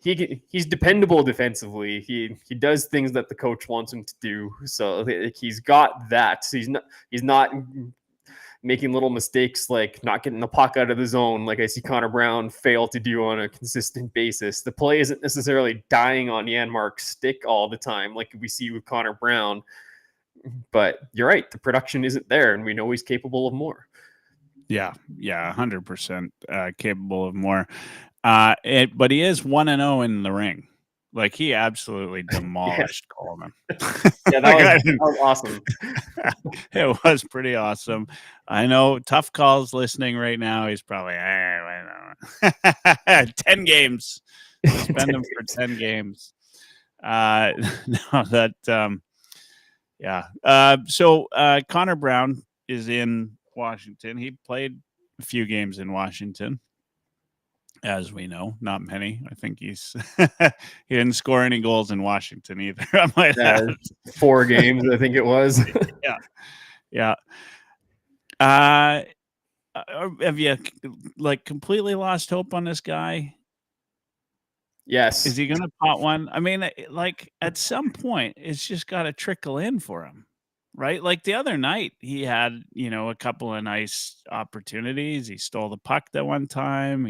he's dependable defensively. He does things that the coach wants him to do. So he's got that. So he's not making little mistakes, like not getting the puck out of the zone, like I see Connor Brown fail to do on a consistent basis. The play isn't necessarily dying on Janmark's stick all the time, like we see with Connor Brown. But you're right, the production isn't there, and we know he's capable of more. Yeah, 100% capable of more. But he is 1-0 in the ring. Like, he absolutely demolished Coleman. Yeah, that was awesome. It was pretty awesome. I know, tough calls listening right now. He's probably 10 games. Suspend him for 10 games. So Connor Brown is in Washington. He played a few games in Washington, as we know, not many. I think he didn't score any goals in Washington either. I might add 4 games, I think it was. Yeah. Have you like completely lost hope on this guy? Yes. Is he going to pot one? I mean, like, at some point, it's just got to trickle in for him. Right? Like the other night, he had, a couple of nice opportunities. He stole the puck that one time.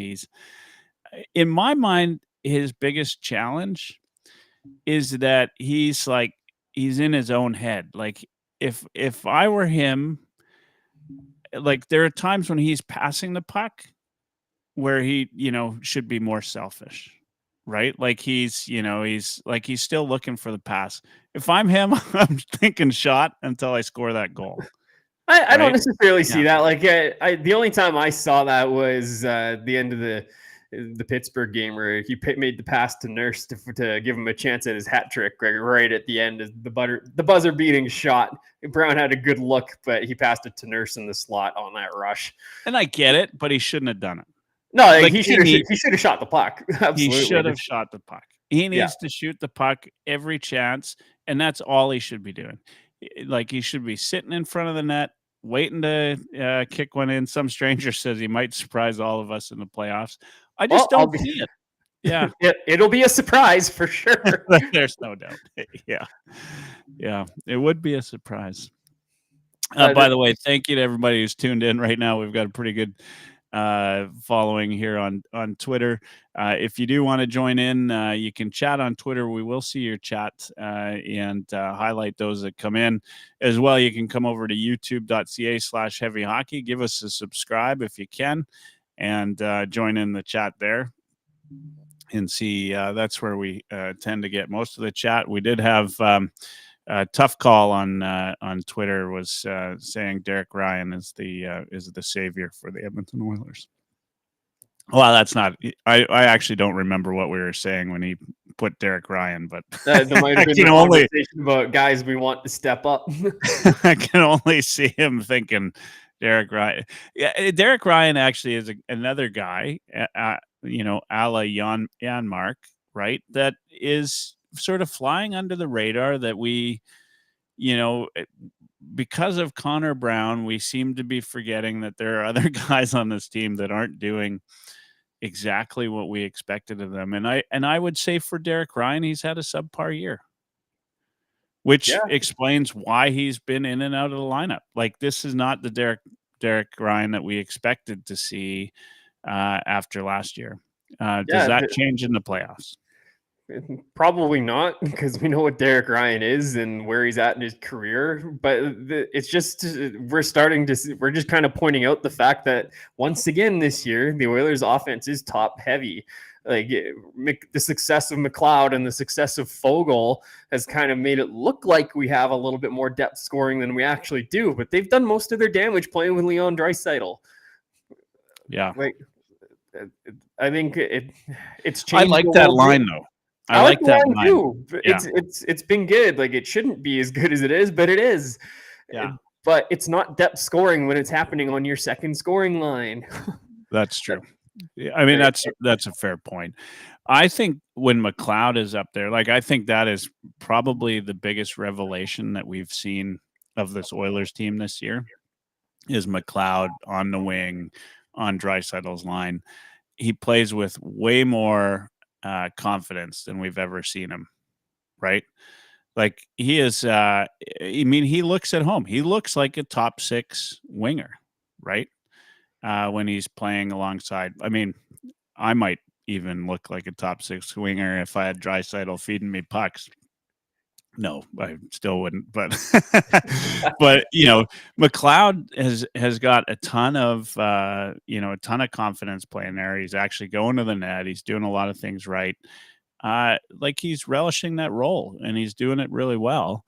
In my mind, his biggest challenge is that he's in his own head. Like, if I were him, like, there are times when he's passing the puck where he, should be more selfish. Right? Like, he's still looking for the pass. If I'm him, I'm thinking shot until I score that goal. I don't necessarily see that. Like, the only time I saw that was the end of the Pittsburgh game, where he made the pass to Nurse to give him a chance at his hat trick right at the end. The buzzer beating shot. Brown had a good look, but he passed it to Nurse in the slot on that rush. And I get it, but he shouldn't have done it. No, like, he should have shot the puck. Absolutely. He should have shot the puck. He needs to shoot the puck every chance, and that's all he should be doing. Like, he should be sitting in front of the net, waiting to kick one in. Some stranger says he might surprise all of us in the playoffs. I just don't see it. Yeah. It'll be a surprise for sure. There's no doubt. Yeah. It would be a surprise. By the way, thank you to everybody who's tuned in right now. We've got a pretty good following here on Twitter. If you do want to join in, you can chat on Twitter. We will see your chat and highlight those that come in as well. You can come over to youtube.ca/heavy hockey. Give us a subscribe if you can, and join in the chat there and see. That's where we tend to get most of the chat. We did have Tough Call on Twitter was saying Derek Ryan is the savior for the Edmonton Oilers. Well, that's not. I actually don't remember what we were saying when he put Derek Ryan, but there might have been a conversation about guys we want to step up. I can only see him thinking Derek Ryan. Yeah, Derek Ryan actually is another guy, a la Janmark, right? That is sort of flying under the radar, that we, because of Connor Brown, we seem to be forgetting that there are other guys on this team that aren't doing exactly what we expected of them. And I would say for Derek Ryan, he's had a subpar year, which Yeah. explains why he's been in and out of the lineup. Like, this is not the Derek Ryan that we expected to see after last year. Does that change in the playoffs? Probably not, because we know what Derek Ryan is and where he's at in his career. But it's just we're just kind of pointing out the fact that once again this year the Oilers' offense is top heavy. Like, the success of McLeod and the success of Fogle has kind of made it look like we have a little bit more depth scoring than we actually do. But they've done most of their damage playing with Leon Draisaitl. Yeah, like I think it's changed. I like that line though. I like that line too. Yeah. It's been good. Like, it shouldn't be as good as it is, but it is. Yeah. But it's not depth scoring when it's happening on your second scoring line. That's true. I mean, that's a fair point. I think when McLeod is up there, like, I think that is probably the biggest revelation that we've seen of this Oilers team this year is McLeod on the wing on Draisaitl's line. He plays with way more confidence than we've ever seen him, right? Like, he is I mean, he looks at home. He looks like a top 6 winger, right? When he's playing alongside. I mean, I might even look like a top 6 winger if I had Draisaitl feeding me pucks. No, I still wouldn't. But but McLeod has got a ton of confidence playing there. He's actually going to the net. He's doing a lot of things right. Like, he's relishing that role, and he's doing it really well.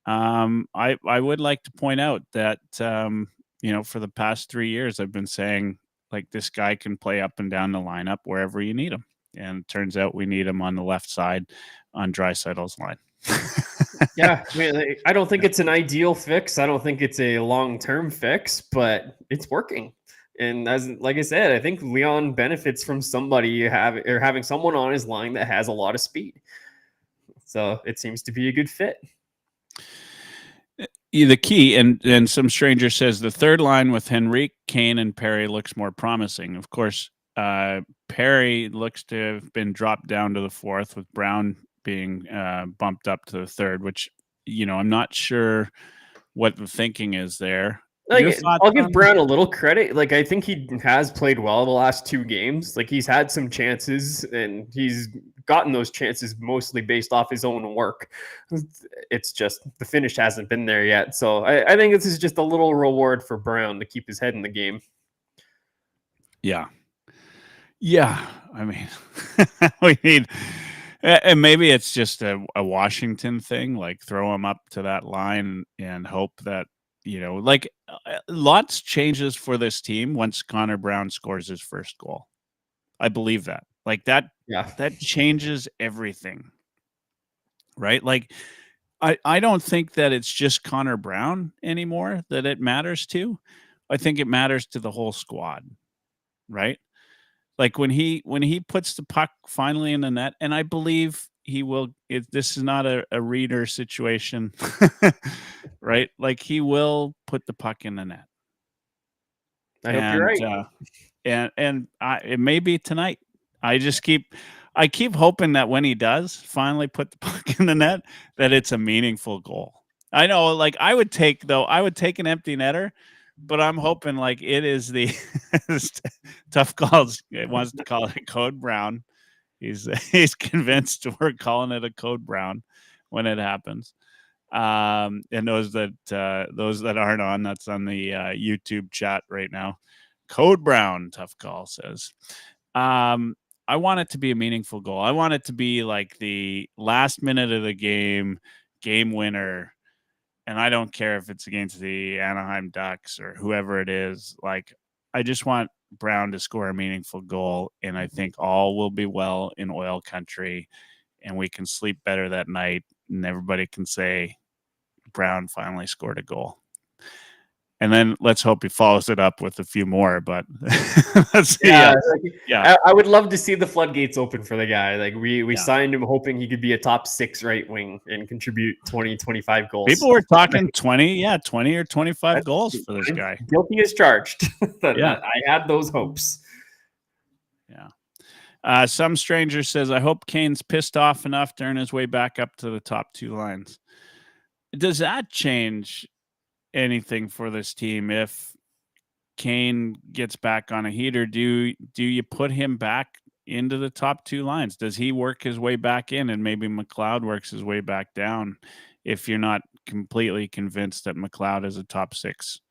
I would like to point out that for the past 3 years, I've been saying, like, this guy can play up and down the lineup wherever you need him. And it turns out we need him on the left side on Draisaitl's line. Yeah, I mean, I don't think it's an ideal fix. I don't think it's a long-term fix, but it's working. And like I said, I think Leon benefits from having someone on his line that has a lot of speed. So it seems to be a good fit. The key, and some stranger says the third line with Henrique, Kane, and Perry looks more promising. Of course, Perry looks to have been dropped down to the fourth, with Brown being bumped up to the third, which, I'm not sure what the thinking is there. Like, I'll give Brown a little credit. Like, I think he has played well the last 2 games. Like, he's had some chances, and he's gotten those chances mostly based off his own work. It's just the finish hasn't been there yet. So I think this is just a little reward for Brown to keep his head in the game. Yeah. I mean, we need, and maybe it's just a Washington thing. Like, throw him up to that line and hope that, lots changes for this team once Connor Brown scores his first goal. I believe that. Like, that changes everything, right? Like, I don't think that it's just Connor Brown anymore that it matters to. I think it matters to the whole squad, right? Like, when he puts the puck finally in the net, and I believe he will. This is not a reader situation, right? Like, he will put the puck in the net. I hope you're right. It may be tonight. I keep hoping that when he does finally put the puck in the net, that it's a meaningful goal. I know, like, I would take an empty netter, but I'm hoping, like, it is the tough calls. It wants to call it Code Brown. He's convinced we're calling it a Code Brown when it happens. And those that aren't on, that's on the YouTube chat right now. Code Brown, tough call, says. I want it to be a meaningful goal. I want it to be like the last minute of the game winner. And I don't care if it's against the Anaheim Ducks or whoever it is. Like, I just want Brown to score a meaningful goal, and I think all will be well in oil country, and we can sleep better that night, and everybody can say Brown finally scored a goal. And then let's hope he follows it up with a few more. But let's see. Yeah, I Yeah. would love to see the floodgates open for the guy. Like we Yeah. signed him hoping he could be a top 6 right wing and contribute 20, 25 goals. People were talking 20 or 25 goals for this guy. Guilty as charged. Yeah. I had those hopes. Yeah. Some stranger says, I hope Kane's pissed off enough to earn his way back up to the top 2 lines. Does that change anything for this team if Kane gets back on a heater? Do you put him back into the top 2 lines? Does he work his way back in and maybe McLeod works his way back down if you're not completely convinced that McLeod is a top 6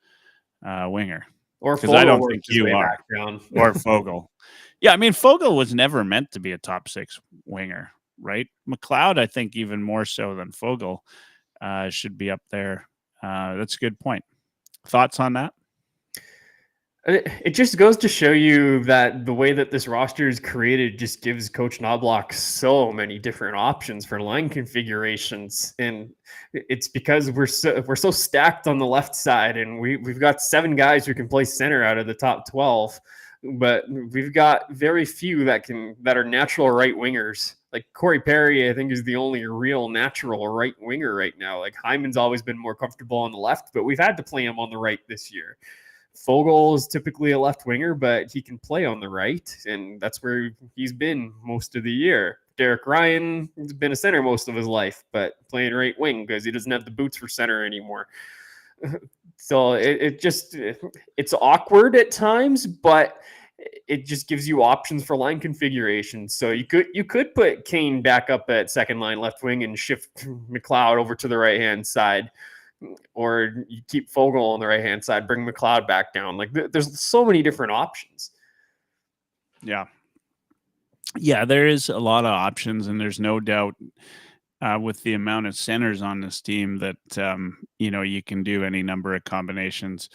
winger? Or because I don't think you are. Or Fogle. Yeah, I mean, Fogle was never meant to be a top 6 winger, right? McLeod, I think even more so than Fogle, should be up there. That's a good point. Thoughts on that? It just goes to show you that the way that this roster is created just gives Coach Knobloch so many different options for line configurations, and it's because we're so stacked on the left side, and we've got 7 guys who can play center out of the top 12, but we've got very few that are natural right wingers. Like Corey Perry, I think, is the only real natural right winger right now. Like Hyman's always been more comfortable on the left, but we've had to play him on the right this year. Fogle is typically a left winger, but he can play on the right, and that's where he's been most of the year. Derek Ryan has been a center most of his life, but playing right wing because he doesn't have the boots for center anymore. So it's awkward at times, but it just gives you options for line configuration. So you could put Kane back up at second line left wing and shift McLeod over to the right hand side. Or you keep Fogle on the right-hand side, bring McLeod back down. Like there's so many different options. Yeah. Yeah, there is a lot of options, and there's no doubt with the amount of centers on this team that, you can do any number of combinations.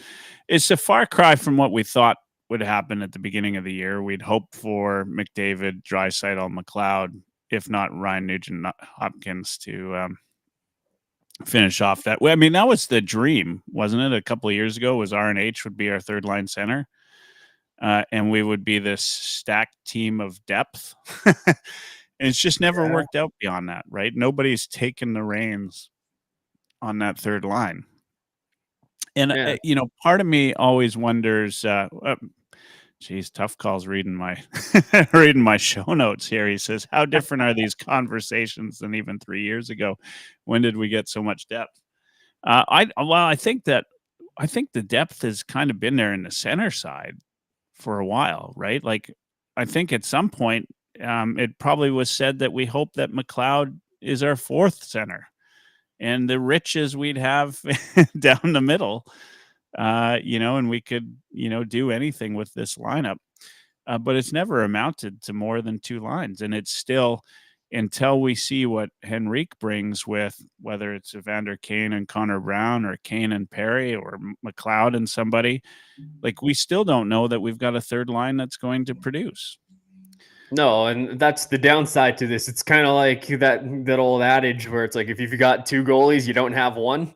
It's a far cry from what we thought would happen at the beginning of the year. We'd hoped for McDavid, Draisaitl, McLeod, if not Ryan Nugent-Hopkins to finish off that way. I mean, that was the dream, wasn't it? A couple of years ago was RNH would be our third line center. And we would be this stacked team of depth. And it's just never worked out beyond that, right? Nobody's taken the reins on that third line. And, part of me always wonders, geez, tough calls reading my reading my show notes here. He says, how different are these conversations than even 3 years ago? When did we get so much depth? I think the depth has kind of been there in the center side for a while, right? Like, I think at some point it probably was said that we hope that McLeod is our 4th center, and the riches we'd have down the middle. And we could, do anything with this lineup. But it's never amounted to more than 2 lines. And it's still, until we see what Henrique brings with, whether it's Evander Kane and Connor Brown or Kane and Perry or McLeod and somebody, like, we still don't know that we've got a third line that's going to produce. No, and that's the downside to this. It's kind of like that old adage where it's like, if you've got 2 goalies, you don't have one,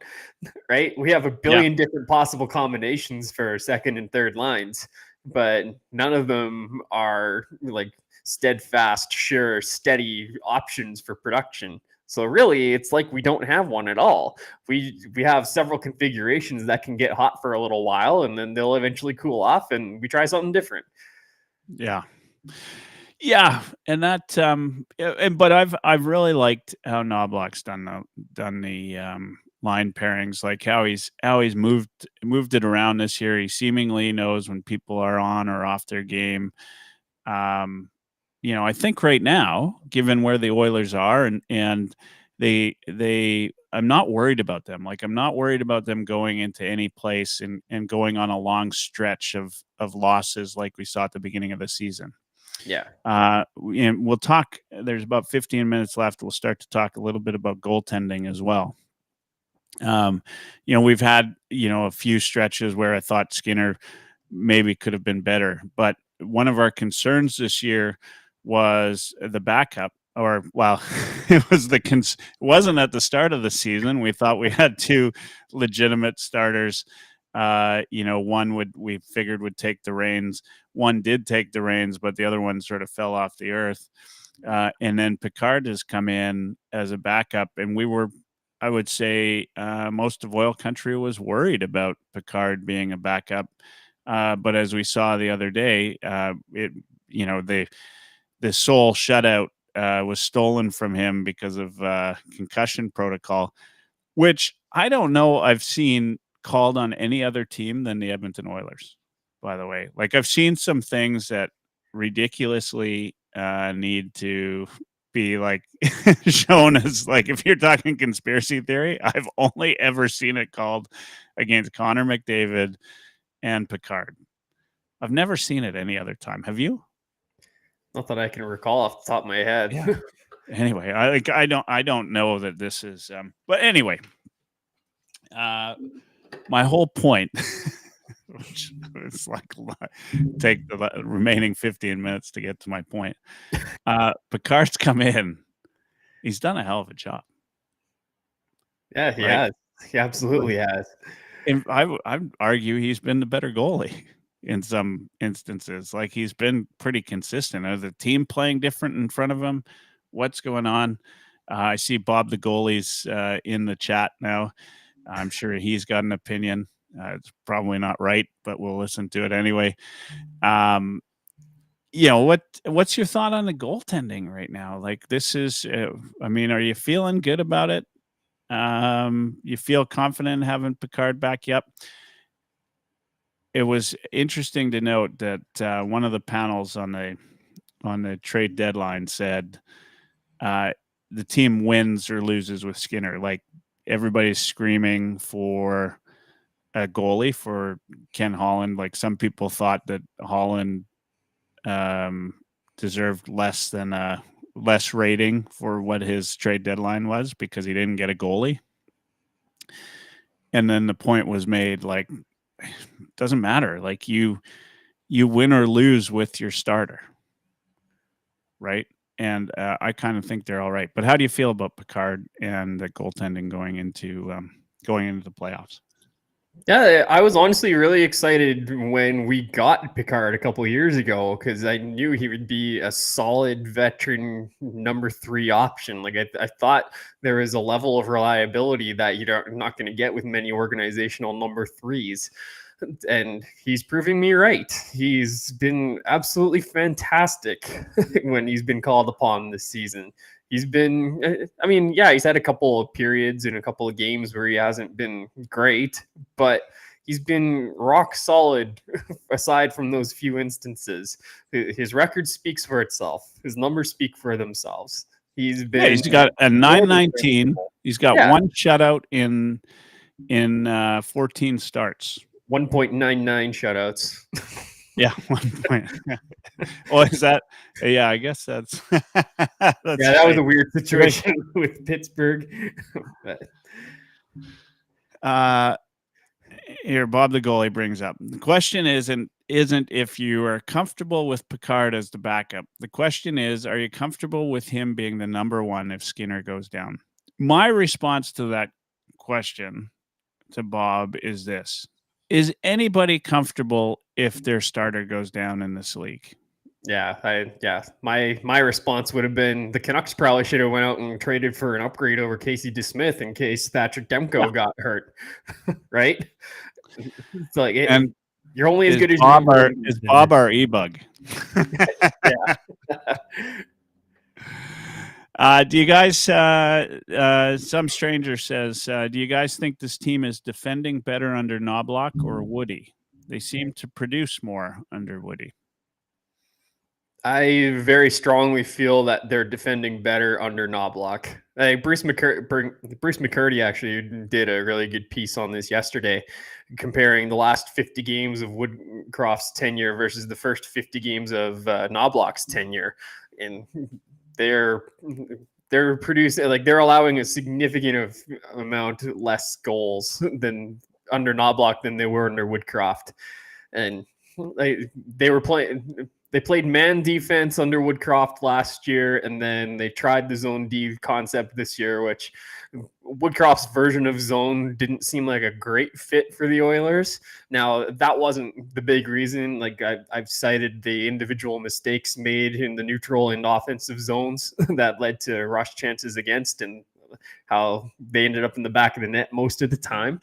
right? We have a billion different possible combinations for second and third lines, but none of them are like steadfast, sure, steady options for production. So really, it's like we don't have one at all. We have several configurations that can get hot for a little while, and then they'll eventually cool off, and we try something different. Yeah. Yeah, and that, but I've really liked how Knobloch's done the line pairings, like how he's moved it around this year. He seemingly knows when people are on or off their game. I think right now, given where the Oilers are, and they, I'm not worried about them. Like, I'm not worried about them going into any place and going on a long stretch of losses like we saw at the beginning of the season. Yeah. And we'll talk, there's about 15 minutes left. We'll start to talk a little bit about goaltending as well. We've had, a few stretches where I thought Skinner maybe could have been better, but one of our concerns this year was the backup, or, well, it wasn't at the start of the season. We thought we had 2 legitimate starters. One we figured would take the reins. One did take the reins, but the other one sort of fell off the earth. And then Picard has come in as a backup, and I would say most of Oil Country was worried about Picard being a backup. But as we saw the other day, the sole shutout was stolen from him because of concussion protocol, which I don't know I've seen called on any other team than the Edmonton Oilers, by the way. Like, I've seen some things that ridiculously need to be like shown as, like, if you're talking conspiracy theory, I've only ever seen it called against Connor McDavid and Picard. I've never seen it any other time. Have you? Not that I can recall off the top of my head. Yeah. Anyway, I don't know that this is but anyway, my whole point, which it's like take the remaining 15 minutes to get to my point. Picard's come in. He's done a hell of a job. Yeah, he has. He absolutely has. And I'd argue he's been the better goalie in some instances. Like, he's been pretty consistent. Are the team playing different in front of him? What's going on? I see Bob the goalie's in the chat now. I'm sure he's got an opinion. It's probably not right, but we'll listen to it anyway. What's your thought on the goaltending right now? Like, this is, are you feeling good about it? You feel confident in having Picard back? Yep. It was interesting to note that one of the panels on the trade deadline said the team wins or loses with Skinner. Like, everybody's screaming for a goalie for Ken Holland. Like, some people thought that Holland deserved less rating for what his trade deadline was because he didn't get a goalie. And then the point was made, like, it doesn't matter. Like, you win or lose with your starter, right? And I kind of think they're all right. But how do you feel about Picard and the goaltending going into the playoffs? Yeah, I was honestly really excited when we got Picard a couple of years ago because I knew he would be a solid veteran number 3 option. Like, I thought there was a level of reliability that you're not going to get with many organizational number 3s. And he's proving me right. He's been absolutely fantastic when he's been called upon this season. He's been, he's had a couple of periods in a couple of games where he hasn't been great, but he's been rock solid aside from those few instances. His record speaks for itself. His numbers speak for themselves. He's got a 919. He's got one shutout in 14 starts. 1.99 shutouts. Yeah, 1 point. Oh, is that? Yeah, I guess that's. That was a weird situation with Pittsburgh. Here, Bob the goalie brings up the question isn't if you are comfortable with Picard as the backup. The question is, are you comfortable with him being the number 1 if Skinner goes down? My response to that question to Bob is this: is anybody comfortable if their starter goes down in this league? My response would have been the Canucks probably should have went out and traded for an upgrade over Casey DeSmith in case Thatcher Demko got hurt, right? It's like, and you're only as good as Bob is Bob our e-bug. Yeah. Do you guys, some stranger says, do you guys think this team is defending better under Knobloch or Woody? They seem to produce more under Woody. I very strongly feel that they're defending better under Knobloch. Bruce McCurdy actually did a really good piece on this yesterday, comparing the last 50 games of Woodcroft's tenure versus the first 50 games of Knobloch's tenure. And they're producing, like, they're allowing a significant amount less goals than under Knobloch than they were under Woodcroft. And they were playing they played man defense under Woodcroft last year, and then they tried the zone D concept this year, which Woodcroft's version of zone didn't seem like a great fit for the Oilers. Now, that wasn't the big reason. Like I've cited the individual mistakes made in the neutral and offensive zones that led to rush chances against, and how they ended up in the back of the net most of the time.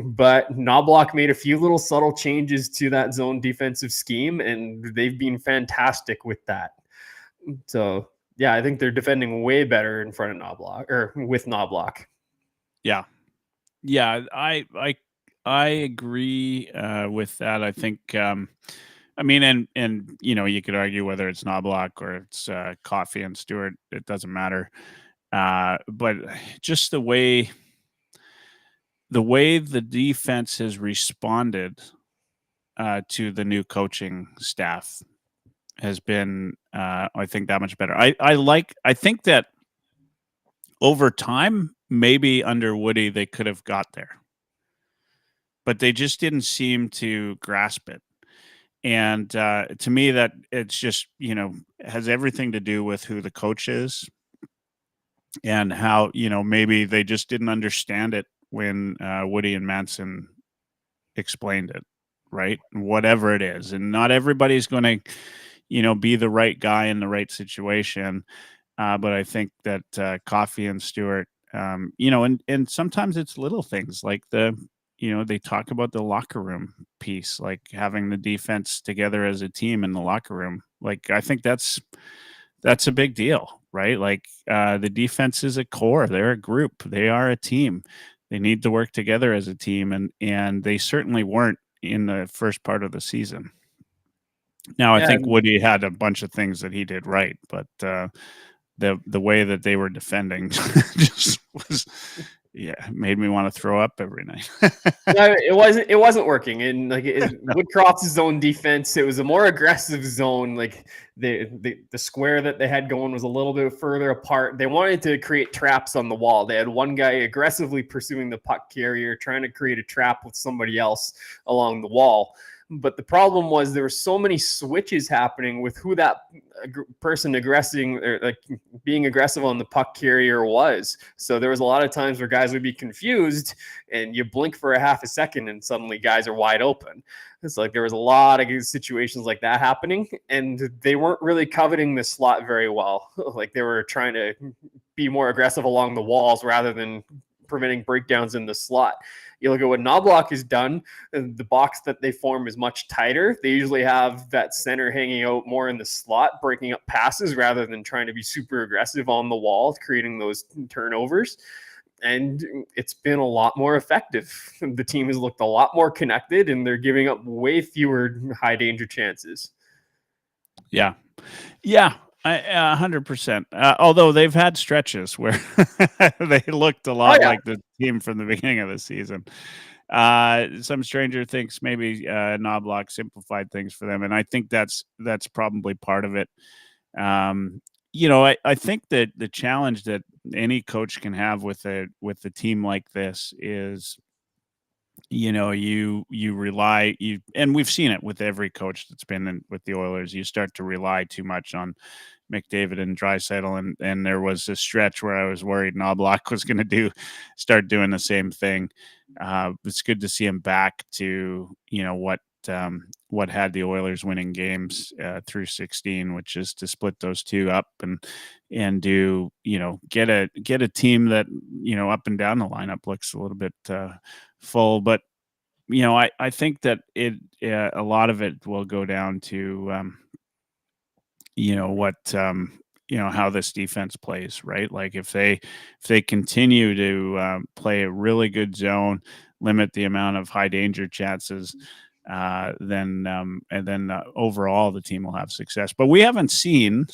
But Knobloch made a few little subtle changes to that zone defensive scheme, and they've been fantastic with that. So, yeah, I think they're defending way better in front of Knobloch, or with Knobloch. Yeah. I agree with that. I think, I mean, and you could argue whether it's Knobloch or it's Coffey and Stewart. It doesn't matter. But just the way the defense has responded to the new coaching staff has been, I think, that much better. I think that over time, maybe under Woody, they could have got there, but they just didn't seem to grasp it. And to me, that it's just, has everything to do with who the coach is and how, maybe they just didn't understand it when Woody and Manson explained it, right? Whatever it is. And not everybody's going to, be the right guy in the right situation. But I think that Coffey and Stewart, and sometimes it's little things like they talk about the locker room piece, like having the defense together as a team in the locker room. Like, I think that's a big deal, right? Like the defense is a core. They're a group. They are a team. They need to work together as a team, and they certainly weren't in the first part of the season. Now, I think Woody had a bunch of things that he did right, but the way that they were defending just was, made me want to throw up every night. No, it wasn't working. And like Woodcroft's zone defense, it was a more aggressive zone. Like the square that they had going was a little bit further apart. They wanted to create traps on the wall. They had one guy aggressively pursuing the puck carrier, trying to create a trap with somebody else along the wall. But the problem was there were so many switches happening with who that person aggressing or like being aggressive on the puck carrier was. So there was a lot of times where guys would be confused and you blink for a half a second and suddenly guys are wide open. It's like there was a lot of situations like that happening, and they weren't really coveting the slot very well. Like they were trying to be more aggressive along the walls rather than preventing breakdowns in the slot. You look at what Knobloch has done, the box that they form is much tighter. They usually have that center hanging out more in the slot, breaking up passes rather than trying to be super aggressive on the wall, creating those turnovers. And it's been a lot more effective. The team has looked a lot more connected, and they're giving up way fewer high danger chances. Yeah. 100%. Although they've had stretches where they looked a lot like the team from the beginning of the season. Some stranger thinks maybe Knobloch simplified things for them, and I think that's probably part of it. I think that the challenge that any coach can have with a team like this is, you rely, and we've seen it with every coach that's been with the Oilers. You start to rely too much on McDavid and Draisaitl, and there was a stretch where I was worried Knobloch was going to start doing the same thing. It's good to see him back to what had the Oilers winning games through 16, which is to split those two up and do get a team that up and down the lineup looks a little bit full. But I think that a lot of it will go down to how this defense plays, right? Like if they continue to play a really good zone, limit the amount of high danger chances, then overall the team will have success. But we haven't seen,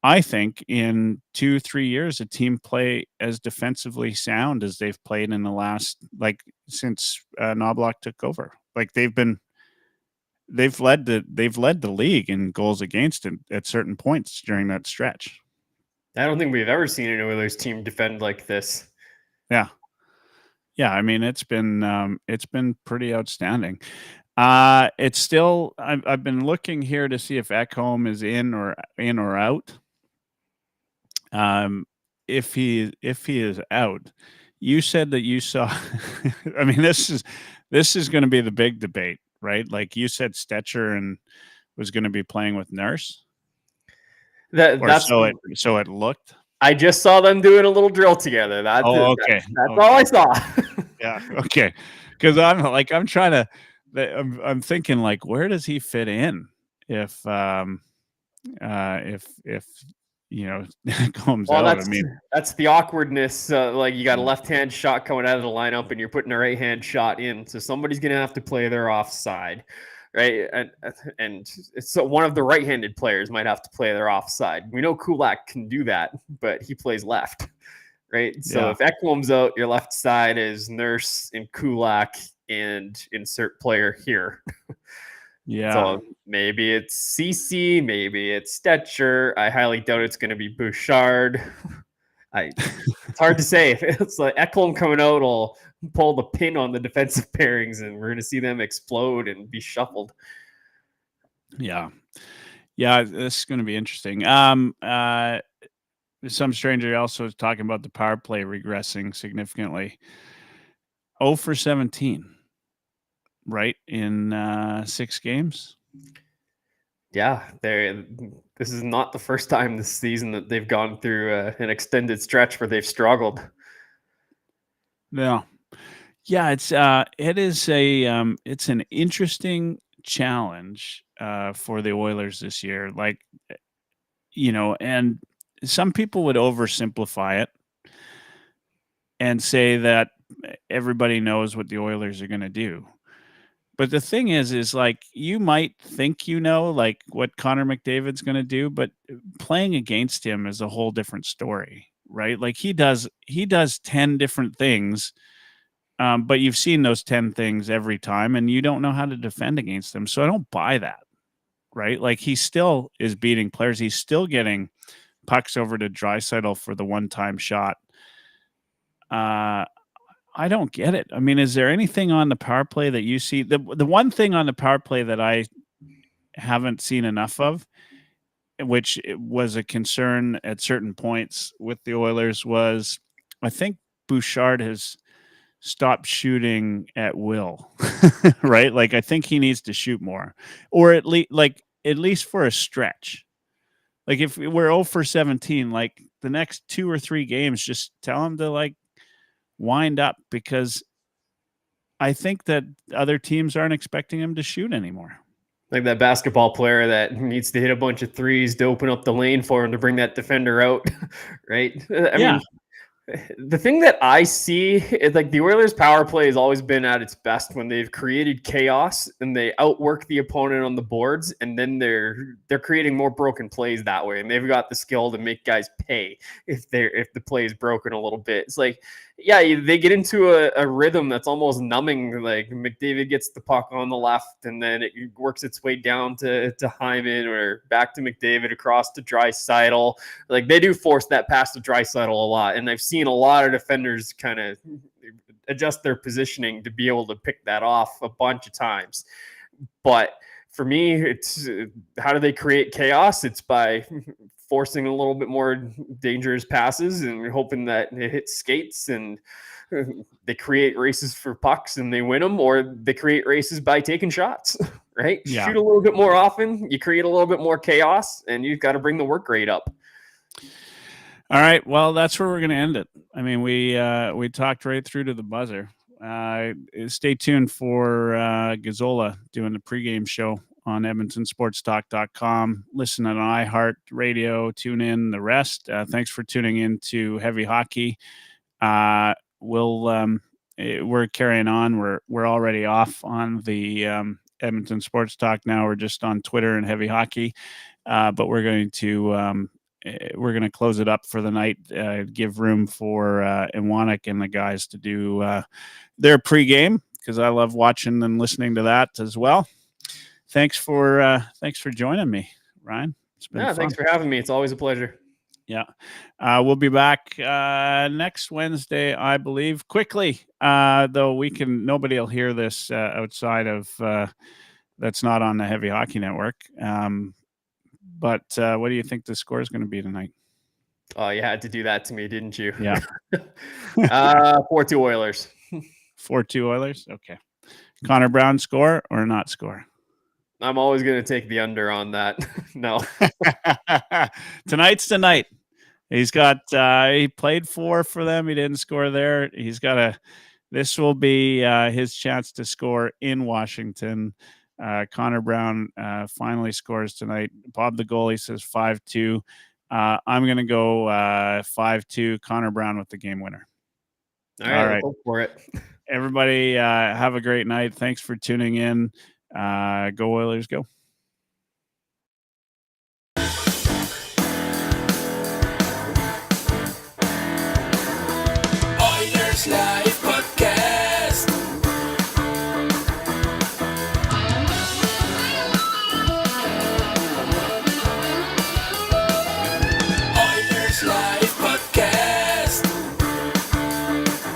I think, in 2-3 years, a team play as defensively sound as they've played in the last, since Knobloch took over. Like they've led the league in goals against at certain points during that stretch. I don't think we've ever seen an Oilers team defend like this. Yeah. I mean, it's been pretty outstanding. It's still. I've been looking here to see if Ekholm is in or out. If he is out, you said that you saw. I mean, this is going to be the big debate, right? Like you said, Stetcher and was going to be playing with Nurse, That's so it looked. I just saw them doing a little drill together. That's okay. That's all I saw. Yeah. Okay. Because I'm trying to. I'm thinking like, where does he fit in if comes Well, out? I mean, that's the awkwardness. Like you got a left-hand shot coming out of the lineup, and you're putting a right-hand shot in, so somebody's gonna have to play their offside, right? And so one of the right-handed players might have to play their offside. We know Kulak can do that, but he plays left, right? So if Ekholm's out, your left side is Nurse and Kulak, and insert player here. Yeah. So maybe it's CC, maybe it's Stetcher. I highly doubt it's going to be Bouchard. It's hard to say. It's like Ekholm coming out will pull the pin on the defensive pairings, and we're going to see them explode and be shuffled. Yeah. This is going to be interesting. Some stranger also was talking about the power play regressing significantly. 0 for 17. Right, in 6 games. Yeah, this is not the first time this season that they've gone through an extended stretch where they've struggled. Yeah, it's an interesting challenge for the Oilers this year. Like, and some people would oversimplify it and say that everybody knows what the Oilers are going to do. But the thing is like you might think like what Connor McDavid's going to do, but playing against him is a whole different story, right? Like he does 10 different things, but you've seen those 10 things every time, and you don't know how to defend against them. So I don't buy that, right? Like he still is beating players. He's still getting pucks over to Draisaitl for the one-time shot. I don't get it. I mean, is there anything on the power play that you see? The one thing on the power play that I haven't seen enough of, which was a concern at certain points with the Oilers, was I think Bouchard has stopped shooting at will, right? Like I think he needs to shoot more, or at least for a stretch. Like if we're 0 for 17, like the next 2 or 3 games, just tell him to like wind up, because I think that other teams aren't expecting him to shoot anymore. Like that basketball player that needs to hit a bunch of threes to open up the lane for him to bring that defender out, right? I mean, the thing that I see is like the Oilers' power play has always been at its best when they've created chaos and they outwork the opponent on the boards, and then they're creating more broken plays that way, and they've got the skill to make guys pay if the play is broken a little bit. It's like, yeah, they get into a rhythm that's almost numbing. Like McDavid gets the puck on the left, and then it works its way down to Hyman, or back to McDavid across to Draisaitl. Like they do force that pass to Draisaitl a lot, and I've seen a lot of defenders kind of adjust their positioning to be able to pick that off a bunch of times. But for me, it's how do they create chaos? It's by forcing a little bit more dangerous passes and hoping that it hits skates, and they create races for pucks and they win them, or they create races by taking shots, right? Yeah. Shoot a little bit more often, you create a little bit more chaos, and you've got to bring the work rate up. All right. Well, that's where we're going to end it. I mean, we talked right through to the buzzer. Stay tuned for Gazzola doing the pregame show on EdmontonSportsTalk.com. Listen on iHeart Radio, tune in, the rest. Thanks for tuning in to Heavy Hockey. We're carrying on. We're already off on the Edmonton Sports Talk now. We're just on Twitter and Heavy Hockey, but we're going to close it up for the night. Give room for Iwanek and the guys to do their pregame, because I love watching and listening to that as well. Thanks for joining me, Ryan. It's been fun. Thanks for having me. It's always a pleasure. Yeah. We'll be back next Wednesday, I believe. Quickly, though, nobody will hear this outside of that's not on the Heavy Hockey Network. But what do you think the score is going to be tonight? Oh, you had to do that to me, didn't you? Yeah. 4-2 Oilers. 4-2 Oilers? Okay. Connor Brown score or not score? I'm always going to take the under on that. No. Tonight's the night. He's got he played for them. He didn't score there. This will be his chance to score in Washington. Connor Brown finally scores tonight. Bob the goalie says 5-2. I'm going to go 5-2. Connor Brown with the game winner. All right. Go for it. Everybody have a great night. Thanks for tuning in. Go Oilers, go.